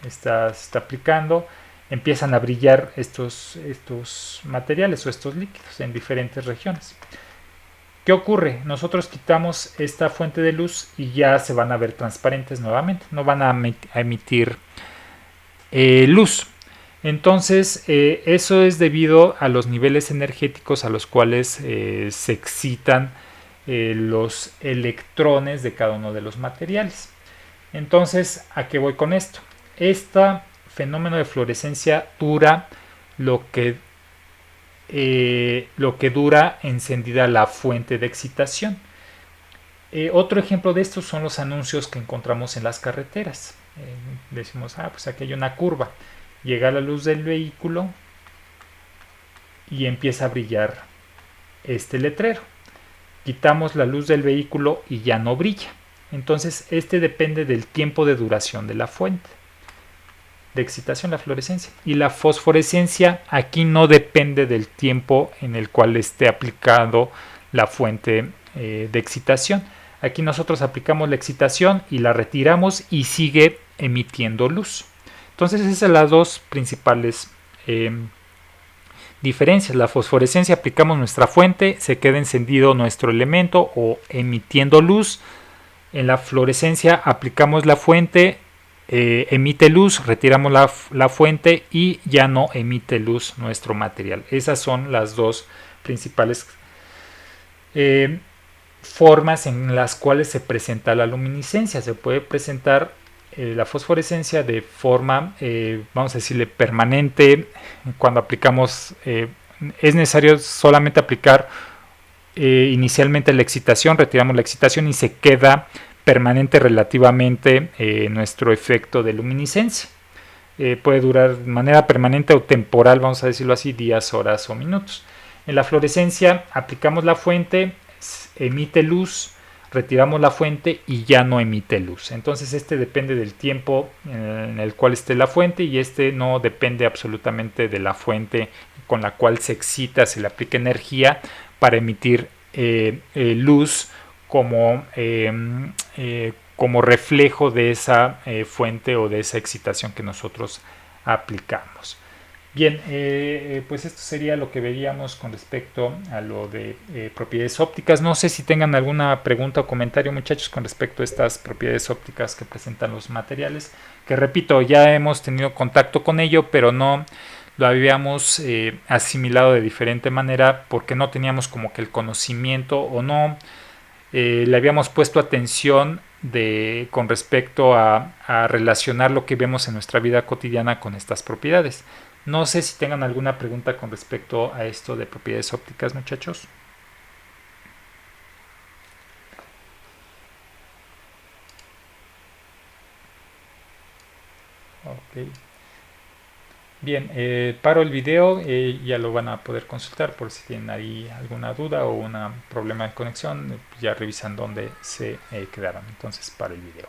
se está aplicando, empiezan a brillar estos materiales o estos líquidos en diferentes regiones. ¿Qué ocurre? Nosotros quitamos esta fuente de luz y ya se van a ver transparentes nuevamente, no van a emitir luz. Entonces eso es debido a los niveles energéticos a los cuales se excitan los electrones de cada uno de los materiales. Entonces, ¿a qué voy con esto? Este fenómeno de fluorescencia dura lo que dura encendida la fuente de excitación. Otro ejemplo de esto son los anuncios que encontramos en las carreteras. Decimos, pues aquí hay una curva. Llega la luz del vehículo y empieza a brillar este letrero. Quitamos la luz del vehículo y ya no brilla. Entonces este depende del tiempo de duración de la fuente de excitación, la fluorescencia. Y la fosforescencia aquí no depende del tiempo en el cual esté aplicado la fuente de excitación. Aquí nosotros aplicamos la excitación y la retiramos y sigue emitiendo luz. Entonces esas son las dos principales diferencias. La fosforescencia, aplicamos nuestra fuente, se queda encendido nuestro elemento o emitiendo luz. En la fluorescencia aplicamos la fuente, emite luz, retiramos la fuente y ya no emite luz nuestro material. Esas son las dos principales formas en las cuales se presenta la luminiscencia. Se puede presentar la fosforescencia de forma, vamos a decirle, permanente. Cuando aplicamos, es necesario solamente aplicar inicialmente la excitación, retiramos la excitación y se queda permanente relativamente nuestro efecto de luminiscencia. Puede durar de manera permanente o temporal, vamos a decirlo así, días, horas o minutos. En la fluorescencia aplicamos la fuente, emite luz, retiramos la fuente y ya no emite luz. Entonces este depende del tiempo en el cual esté la fuente y este no depende absolutamente de la fuente con la cual se excita, se le aplica energía para emitir luz como reflejo de esa fuente o de esa excitación que nosotros aplicamos. Bien, pues esto sería lo que veríamos con respecto a lo de propiedades ópticas. No sé si tengan alguna pregunta o comentario, muchachos, con respecto a estas propiedades ópticas que presentan los materiales, que repito, ya hemos tenido contacto con ello, pero no lo habíamos asimilado de diferente manera porque no teníamos como que el conocimiento o no le habíamos puesto atención con respecto a relacionar lo que vemos en nuestra vida cotidiana con estas propiedades. No sé si tengan alguna pregunta con respecto a esto de propiedades ópticas, muchachos. Ok. Bien, paro el video, ya lo van a poder consultar por si tienen ahí alguna duda o un problema de conexión, ya revisan dónde se quedaron. Entonces paro el video.